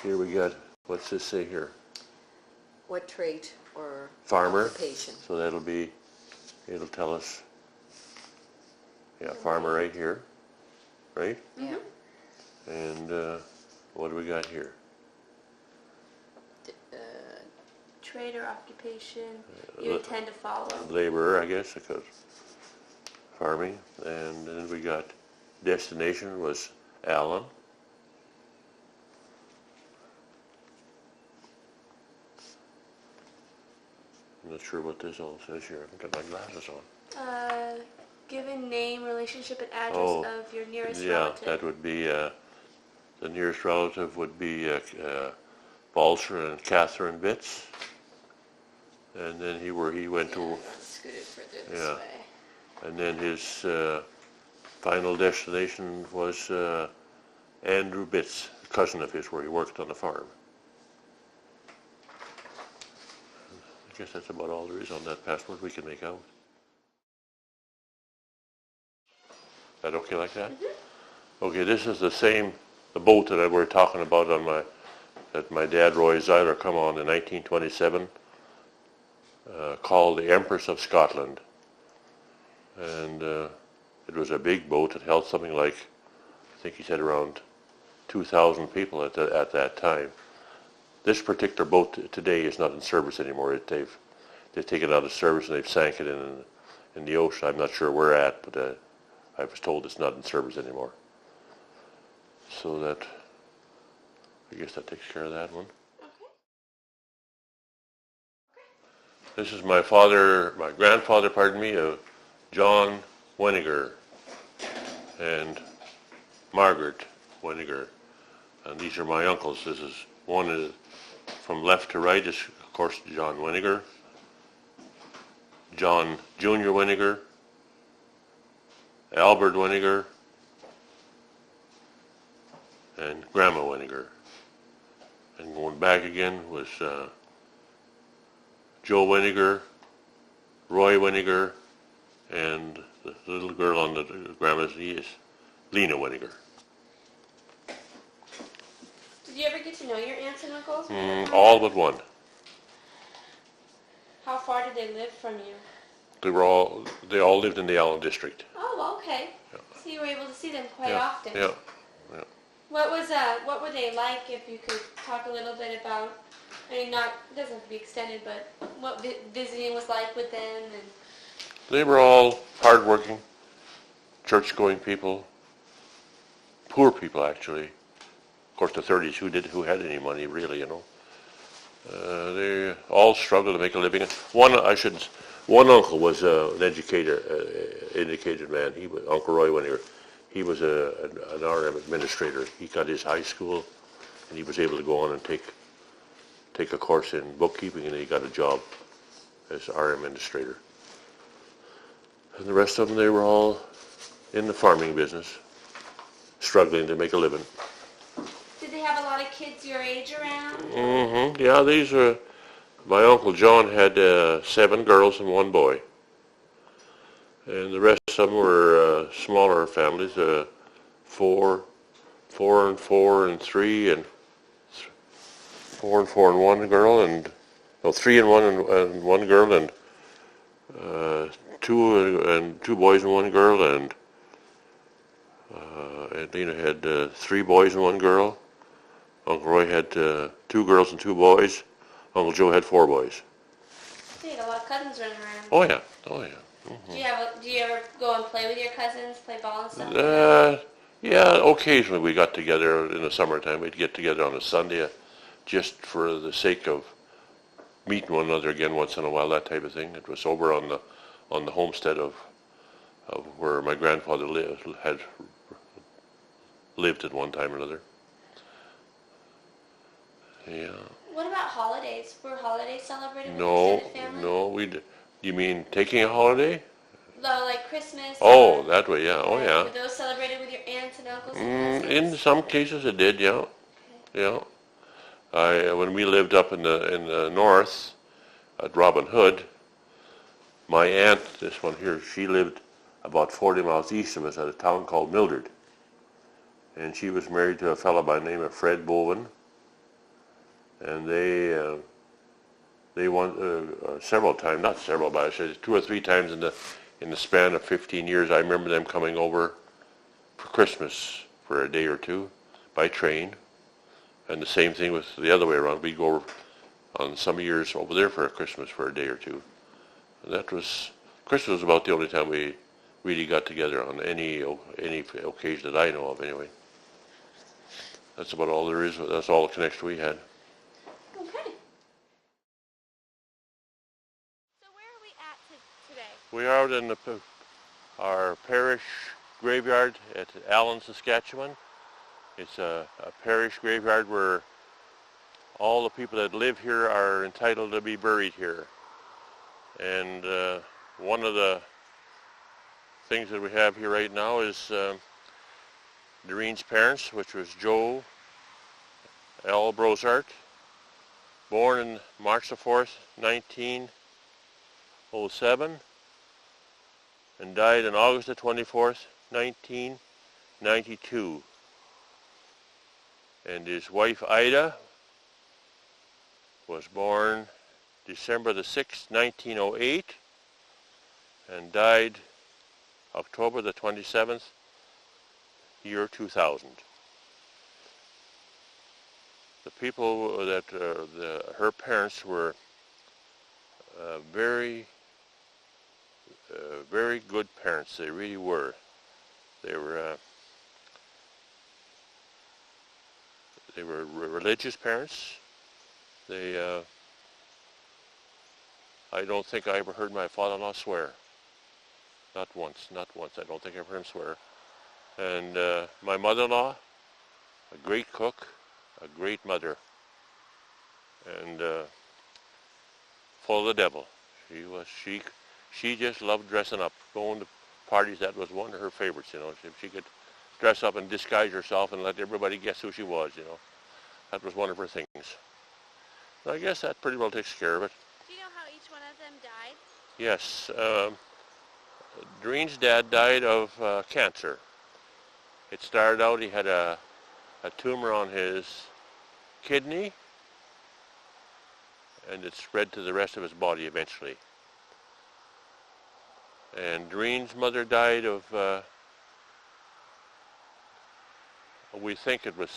B: Here we got. What's this say here?
C: What trait or
B: Farmer.
C: occupation?
B: So it'll tell us. Yeah, farmer right here, right?
C: Yeah.
B: And what do we got here?
A: Trade or occupation you intend to follow.
B: Laborer, I guess, because farming. And then we got destination was Allen. I'm not sure what this all says here. I haven't got my glasses on.
A: Given name, relationship, and address
B: Oh,
A: of your nearest
B: Yeah,
A: relative.
B: that would be, the nearest relative would be Balser and Catherine Bitz. And then he went to,
A: Scooted further this
B: Yeah.
A: way.
B: and then his final destination was Andrew Bitz, a cousin of his, where he worked on the farm. I guess that's about all there is on that passport we can make out. Is that okay like that? Mm-hmm. Okay, this is the boat that we were talking about that my dad, Roy Zeiler, come on in 1927, called the Empress of Scotland. And it was a big boat. It held something like, I think he said around 2,000 people at that time. This particular boat today is not in service anymore. they've taken it out of service and they've sank it in the ocean. I'm not sure where at, but I was told it's not in service anymore. So that, I guess that takes care of that one. This is my grandfather, John Weniger and Margaret Weniger. And these are my uncles. This is one is from left to right is, of course, John Weniger, John Jr. Weniger, Albert Weniger, and Grandma Weniger. And going back again was Joe Weniger, Roy Weniger, and the little girl on the grandma's knee is Lena Weniger.
A: Did you ever get to know your aunts and uncles?
B: All but one.
A: How far did they live from you?
B: They all lived in the Allen district.
A: Oh, okay.
B: Yeah.
A: So you were able to see them quite
B: Yeah,
A: often.
B: yeah.
A: What were they like? If you could talk a little bit about, I mean, it doesn't have to be extended, but what visiting was like with them and.
B: They were all hardworking, church-going people, poor people actually. Of course, the 30s who had any money really, you know. They all struggled to make a living. One uncle was an educated man. He was Uncle Roy Weniger. He was an RM administrator. He got his high school, and he was able to go on and take a course in bookkeeping, and he got a job as RM administrator. And the rest of them, they were all in the farming business, struggling to make a living.
A: Did they have a lot of kids your age around?
B: Mm-hmm. Yeah, my Uncle John had 7 girls and 1 boy. And the rest of them were smaller families, 4 and 4 and 3 and 4 and 4 and 1 girl, and 3 and 1 and 1 girl, and 2 boys and 1 girl, and Lena had 3 boys and 1 girl. Uncle Roy had 2 girls and 2 boys. Uncle Joe had 4 boys.
A: So you had a lot of cousins running around.
B: Oh yeah. Mm-hmm.
A: Do you ever go and play with your cousins, play ball and stuff?
B: Yeah, occasionally we got together in the summertime. We'd get together on a Sunday just for the sake of meeting one another again once in a while, that type of thing. It was over on the homestead of where my grandfather had lived at one time or another. Yeah.
A: What about holidays? Were holidays celebrated with
B: No,
A: extended family?
B: no, you mean taking a holiday?
A: No, like Christmas?
B: Oh, that way, yeah. Oh, yeah.
A: Were those celebrated with your aunts and uncles and cousins?
B: In some cases it did, yeah. Yeah. When we lived up in the north at Robin Hood, my aunt, this one here, she lived about 40 miles east of us at a town called Mildred. And she was married to a fellow by the name of Fred Bowen. And they won several times, not several, but I said 2 or 3 times in the span of 15 years. I remember them coming over for Christmas for a day or two by train. And the same thing with the other way around. We'd go on some years over there for Christmas for a day or two. And Christmas was about the only time we really got together on any occasion that I know of anyway. That's about all there is. That's all the connection we had.
A: Okay. So where are we at today?
B: We are out in our parish graveyard at Allen, Saskatchewan. It's a parish graveyard where all the people that live here are entitled to be buried here. And one of the things that we have here right now is Doreen's parents, which was Joe L. Brosart, born on March the 4th, 1907, and died on August the 24th, 1992. And his wife Ida was born December the 6th, 1908, and died October the 27th, year 2000. The people that her parents were very, very good parents. They really were. They were religious parents. I don't think I ever heard my father-in-law swear. Not once, not once. I don't think I ever heard him swear. And my mother-in-law, a great cook, a great mother, and full of the devil. She just loved dressing up, going to parties. That was one of her favorites, you know. If she could dress up and disguise herself and let everybody guess who she was, you know. That was one of her things. I guess that pretty well takes care of it.
A: Do you know how each one of them died?
B: Yes. Doreen's dad died of cancer. It started out, he had a tumor on his kidney, and it spread to the rest of his body eventually. And Doreen's mother died of, we think it was,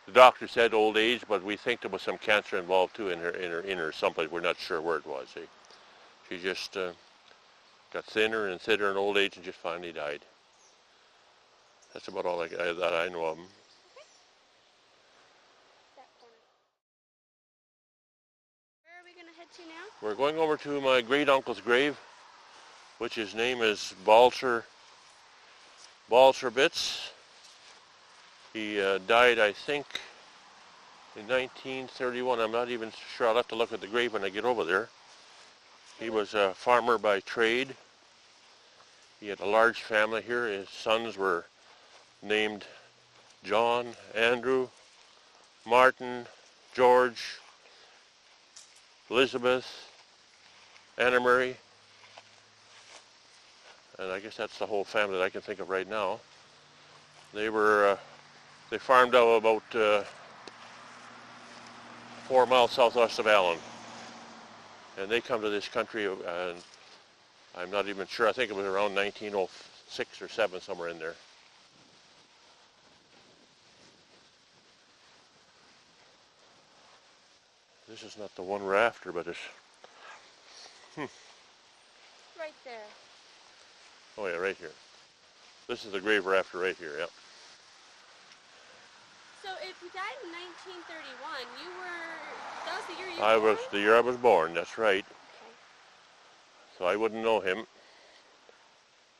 B: the doctor said old age, but we think there was some cancer involved too in her someplace. We're not sure where it was. She just got thinner and thinner in old age and just finally died. That's about all that I know of them.
A: Where are we going to head to now?
B: We're going over to my great uncle's grave, which his name is Balzer Bitz. He died, I think, in 1931. I'm not even sure. I'll have to look at the grave when I get over there. He was a farmer by trade. He had a large family here. His sons were named John, Andrew, Martin, George, Elizabeth, Anna Mary, and I guess that's the whole family that I can think of right now. They farmed out about 4 miles southwest of Allen, and they come to this country, and I'm not even sure. I think it was around 1906 or 7, somewhere in there. This is not the one we're after, but it's...
A: Right there.
B: Oh yeah, right here. This is the grave we're after right here, yep.
A: So if you died in 1931, that was the year you
B: I
A: were born?
B: was the year I was born, that's right.
A: Okay.
B: So I wouldn't know him.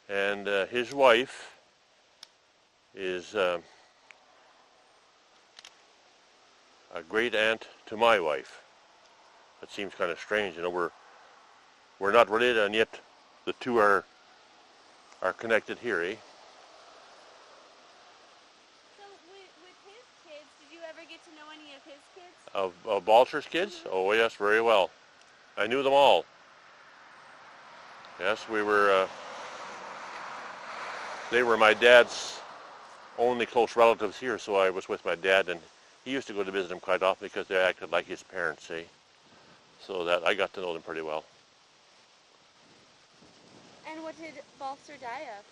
B: And his wife is a great aunt to my wife. That seems kind of strange, you know. We're not related, and yet the two are connected here, eh?
A: So with his kids, did you ever get to know any of his kids?
B: Of Balzer's kids? Mm-hmm. Oh yes, very well. I knew them all. Yes, they were my dad's only close relatives here, so I was with my dad, and he used to go to visit them quite often because they acted like his parents, eh? So that I got to know them pretty well.
A: And what did Balzer die of?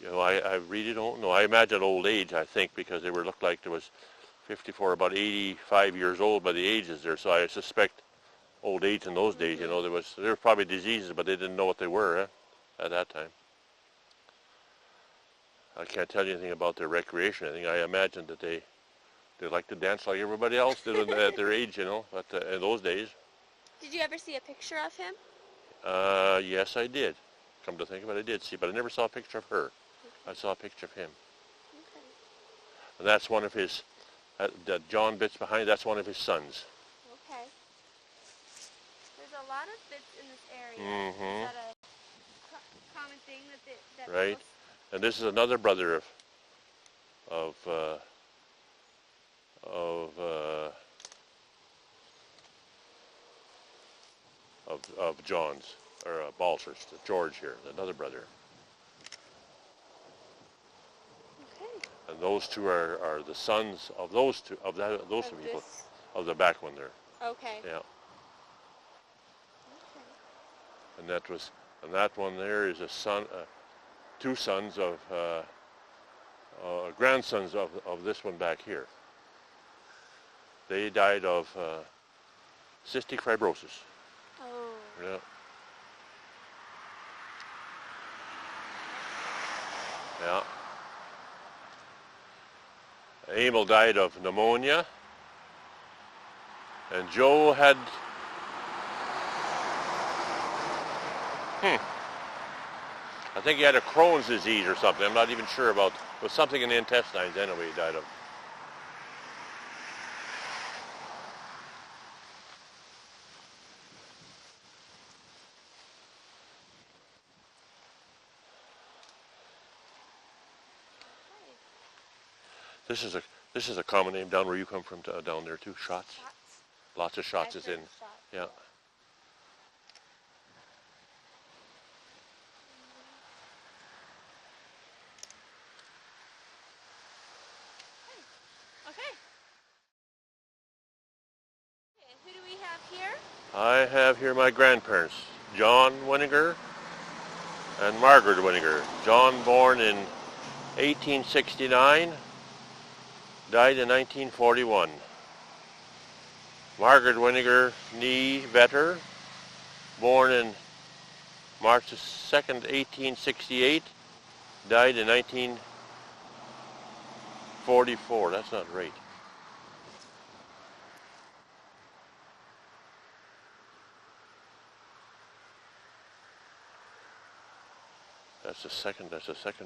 B: You know, I really don't know. I imagine old age, I think, because they looked like there was 54, about 85 years old by the ages there, so I suspect old age in those days, you know. There were probably diseases, but they didn't know what they were at that time. I can't tell you anything about their recreation. I think I imagine that they like to dance like everybody else did at their age, you know, in those days.
A: Did you ever see a picture of him?
B: Yes, I did. Come to think of it, I did see, but I never saw a picture of her. Okay. I saw a picture of him.
A: Okay.
B: And that's one of his, John Bitz behind, that's one of his sons.
A: Okay. There's a lot of bits in this area.
B: Mm-hmm.
A: Is that a common thing that
B: right.
A: people...
B: And this is another brother of John's, or Balzer's, George here, another brother.
A: Okay.
B: And those two are the sons of those two people, of the back one there.
A: Okay.
B: Yeah.
A: Okay.
B: And that one there is a son, two sons of, grandsons of this one back here. They died of cystic fibrosis.
A: Oh.
B: Yeah. Yeah. Emil died of pneumonia, and Joe had, I think he had a Crohn's disease or something. I'm not even sure about. It was something in the intestines anyway he died of. This is a common name down where you come from, down there too. Shots.
A: Shots.
B: Lots of shots
A: I've
B: is
A: heard
B: in.
A: shots.
B: Yeah.
A: Okay. And who do we have here?
B: I have here my grandparents, John Winiger and Margaret Winiger. John born in 1869, died in 1941. Margaret Winiger, nee Vetter, born in March the 2nd, 1868, died in 1944. That's not right. That's the second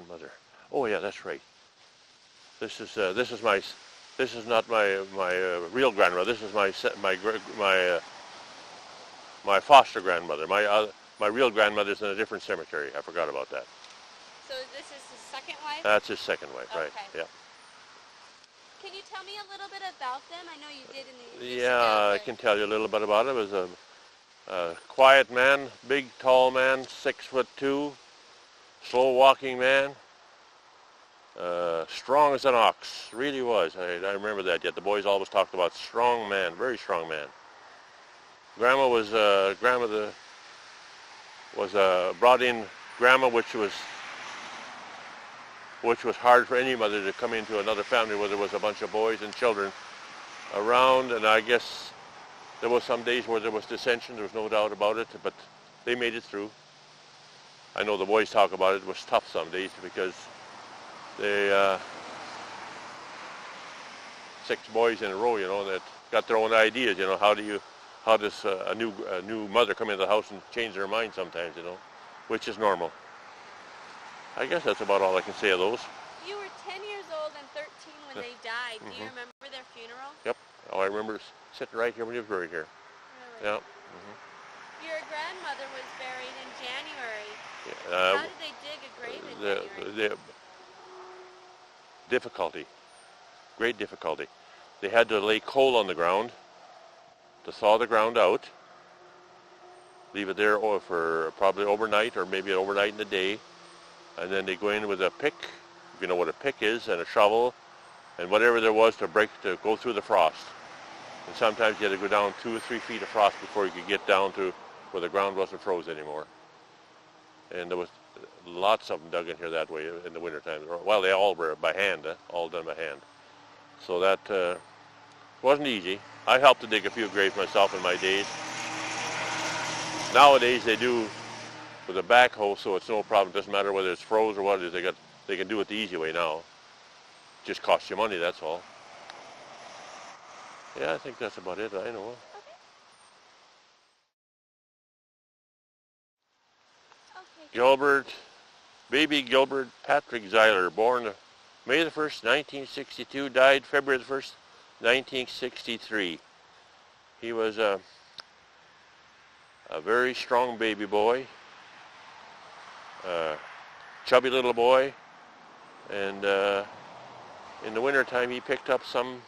B: mother. Oh yeah, that's right. This is not my real grandmother. This is my foster grandmother. My real grandmother's in a different cemetery. I forgot about that.
A: So this is his second wife?
B: That's his second wife, right?
A: Okay.
B: Yeah.
A: Can you tell me a little bit about them? I know you did in the
B: Yeah, I can tell you a little bit about it. It was a quiet man, big, tall man, 6'2", slow walking man, strong as an ox. Really was. I remember that yet. The boys always talked about strong man, very strong man. Grandmother was brought in grandma, which was hard for any mother to come into another family where there was a bunch of boys and children around, and I guess there was some days where there was dissension. There was no doubt about it, but they made it through. I know the boys talk about it. It was tough some days because they 6 boys in a row, that got their own ideas. How does a new mother come into the house and change their mind sometimes, which is normal. I guess that's about all I can say of those.
A: You were 10 years old and 13 when they died. Do you remember their funeral?
B: Yep. Oh, I remember sitting right here when he was buried here.
A: Really?
B: Yeah.
A: Your grandmother was buried in January.
B: Yeah,
A: How did they dig a grave in January?
B: the difficulty, great difficulty. They had to lay coal on the ground to thaw the ground out, leave it there for probably overnight or maybe overnight in the day, and then they go in with a pick, if you know what a pick is, and a shovel, and whatever there was to go through the frost. And sometimes you had to go down 2 or 3 feet of frost before you could get down to where the ground wasn't froze anymore. And there was lots of them dug in here that way in the wintertime. Well, they all were by hand, all done by hand. So that wasn't easy. I helped to dig a few graves myself in my days. Nowadays they do with a backhoe, so it's no problem. It doesn't matter whether it's froze or what it is. They can do it the easy way now. Just costs you money, that's all. Yeah, I think that's about it. I know.
A: Okay.
B: Baby Gilbert Patrick Zeiler, born May the 1st, 1962, died February the 1st, 1963. He was a very strong baby boy, chubby little boy, and in the wintertime he picked up some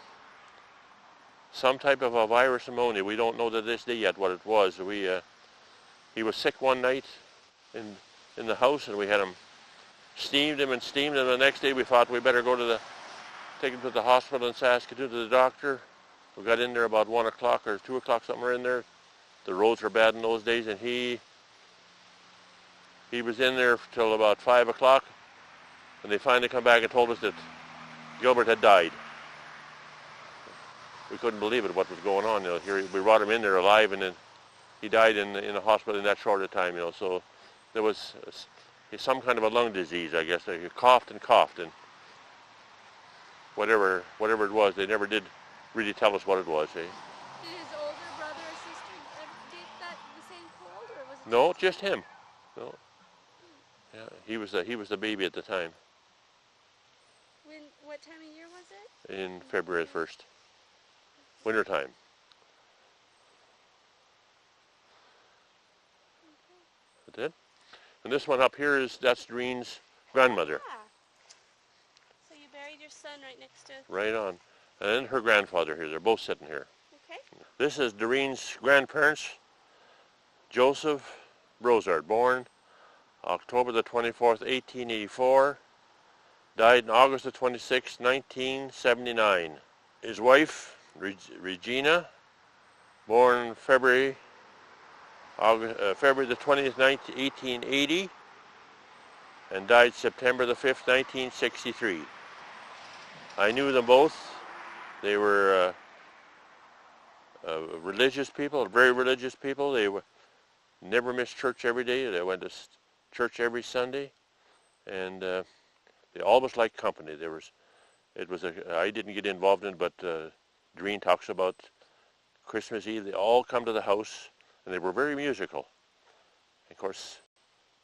B: type of a virus pneumonia. We don't know to this day yet what it was. He was sick one night in the house, and we had him steamed him. The next day we thought we better take him to the hospital in Saskatoon to the doctor. We got in there about 1 o'clock or 2 o'clock, somewhere in there. The roads were bad in those days, and he was in there till about 5 o'clock, and they finally come back and told us that Gilbert had died. we couldn't believe it, what was going on. You know, here we brought him in there alive, and then he died in a hospital in that short a time. You know, so there was some kind of a lung disease, I guess. He coughed, and whatever it was, they never did really tell us what it was. Eh?
A: Did his older brother or sister get the same cold, or was it?
B: No, just him. No. Yeah, he was the baby at the time.
A: What time of year was it?
B: In February 1st. Winter time. That's it. And this one up here that's Doreen's grandmother.
A: Yeah. So you buried your son right next to...
B: Right on. And then her grandfather here. They're both sitting here.
A: Okay.
B: This is Doreen's grandparents. Joseph Brozard, born October the 24th, 1884. Died on August the 26th, 1979. His wife, Regina, born February the 20th, 1880, and died September the 5th, 1963. I knew them both. They were religious people, very religious people. They never missed church every day. They went to church every Sunday, and they always liked company. I didn't get involved in it, but Doreen talks about Christmas Eve. They all come to the house, and they were very musical. Of course,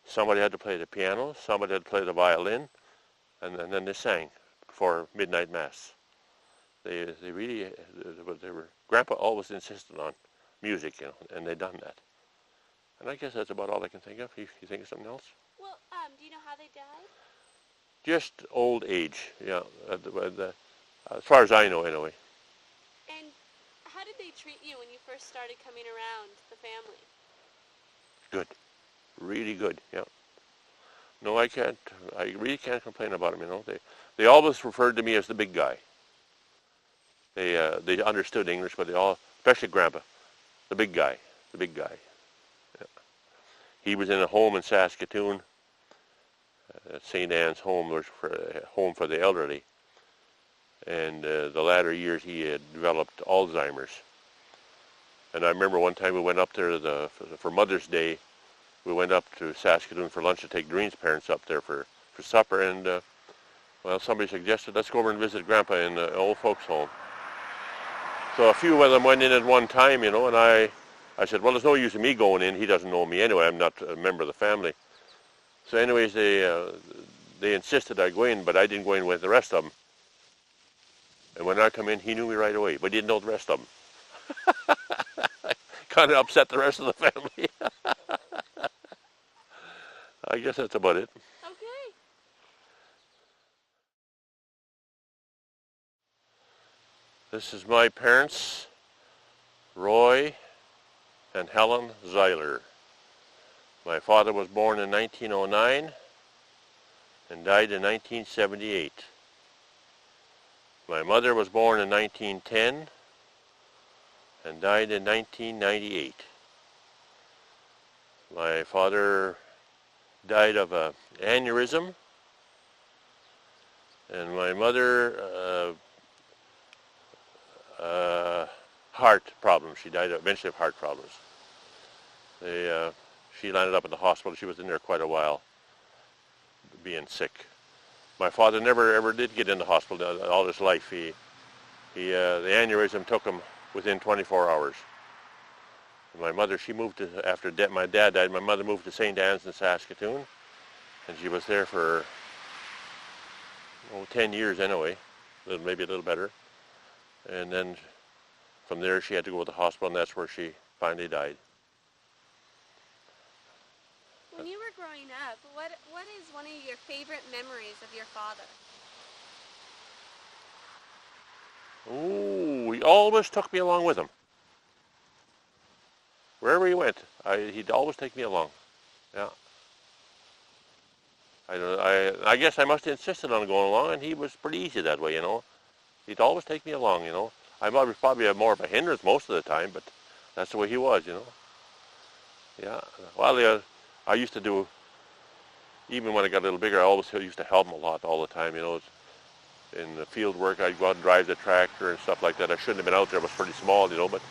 B: somebody had to play the piano, somebody had to play the violin, and then they sang before midnight mass. They were. Grandpa always insisted on music, you know, and they done that. And I guess that's about all I can think of. You think of something else?
A: Well, do you know how they died?
B: Just old age, yeah. As far as I know, anyway.
A: And how did they treat you when you first started coming around the family?
B: Good. Really good, yeah. No, I really can't complain about them, you know. They always referred to me as the big guy. They understood English, but especially Grandpa, the big guy. Yeah. He was in a home in Saskatoon, St. Anne's home, was a home for the elderly. And the latter years he had developed Alzheimer's. And I remember one time we went up there for Mother's Day. We went up to Saskatoon for lunch to take Doreen's parents up there for supper. And, somebody suggested, let's go over and visit Grandpa in the old folks' home. So a few of them went in at one time, you know, and I said, well, there's no use in me going in. He doesn't know me anyway. I'm not a member of the family. So anyways, they insisted I go in, but I didn't go in with the rest of them. And when I come in, he knew me right away, but he didn't know the rest of them. Kind of upset the rest of the family. I guess that's about it.
A: Okay.
B: This is my parents, Roy and Helen Zeiler. My father was born in 1909 and died in 1978. My mother was born in 1910 and died in 1998. My father died of an aneurysm, and my mother heart problems. She died eventually of heart problems. She landed up in the hospital. She was in there quite a while, being sick. My father never ever did get in the hospital all his life. The aneurysm took him within 24 hours. My mother, she moved after my dad died. My mother moved to St. Anne's in Saskatoon, and she was there for 10 years anyway, maybe a little better. And then from there she had to go to the hospital, and that's where she finally died.
A: When you were growing up, what is one of your favorite memories of your father?
B: Oh, he always took me along with him. Wherever he went, he'd always take me along. Yeah. I guess I must have insisted on going along, and he was pretty easy that way, you know. He'd always take me along, you know. I was probably more of a hindrance most of the time, but that's the way he was, you know. Yeah. Well, I used to do, even when I got a little bigger, I always used to help him a lot all the time, you know. in the field work, I'd go out and drive the tractor and stuff like that. I shouldn't have been out there. I was pretty small, you know, but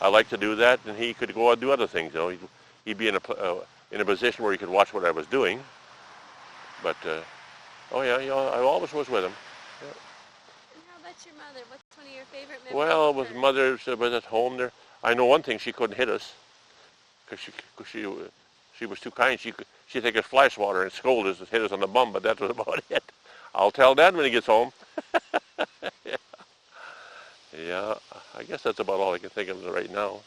B: I like to do that, and he could go out and do other things, you know. He'd be in a position where he could watch what I was doing. But, oh yeah, you know, I always was with him. Yeah.
A: And how about your mother? What's one of your favorite memories?
B: Well,
A: of
B: with
A: her?
B: mother was at home there. I know one thing, she couldn't hit us because she was too kind. She'd take us flash water and scold us and hit us on the bum, but that was about it. I'll tell Dad when he gets home. Yeah, I guess that's about all I can think of right now.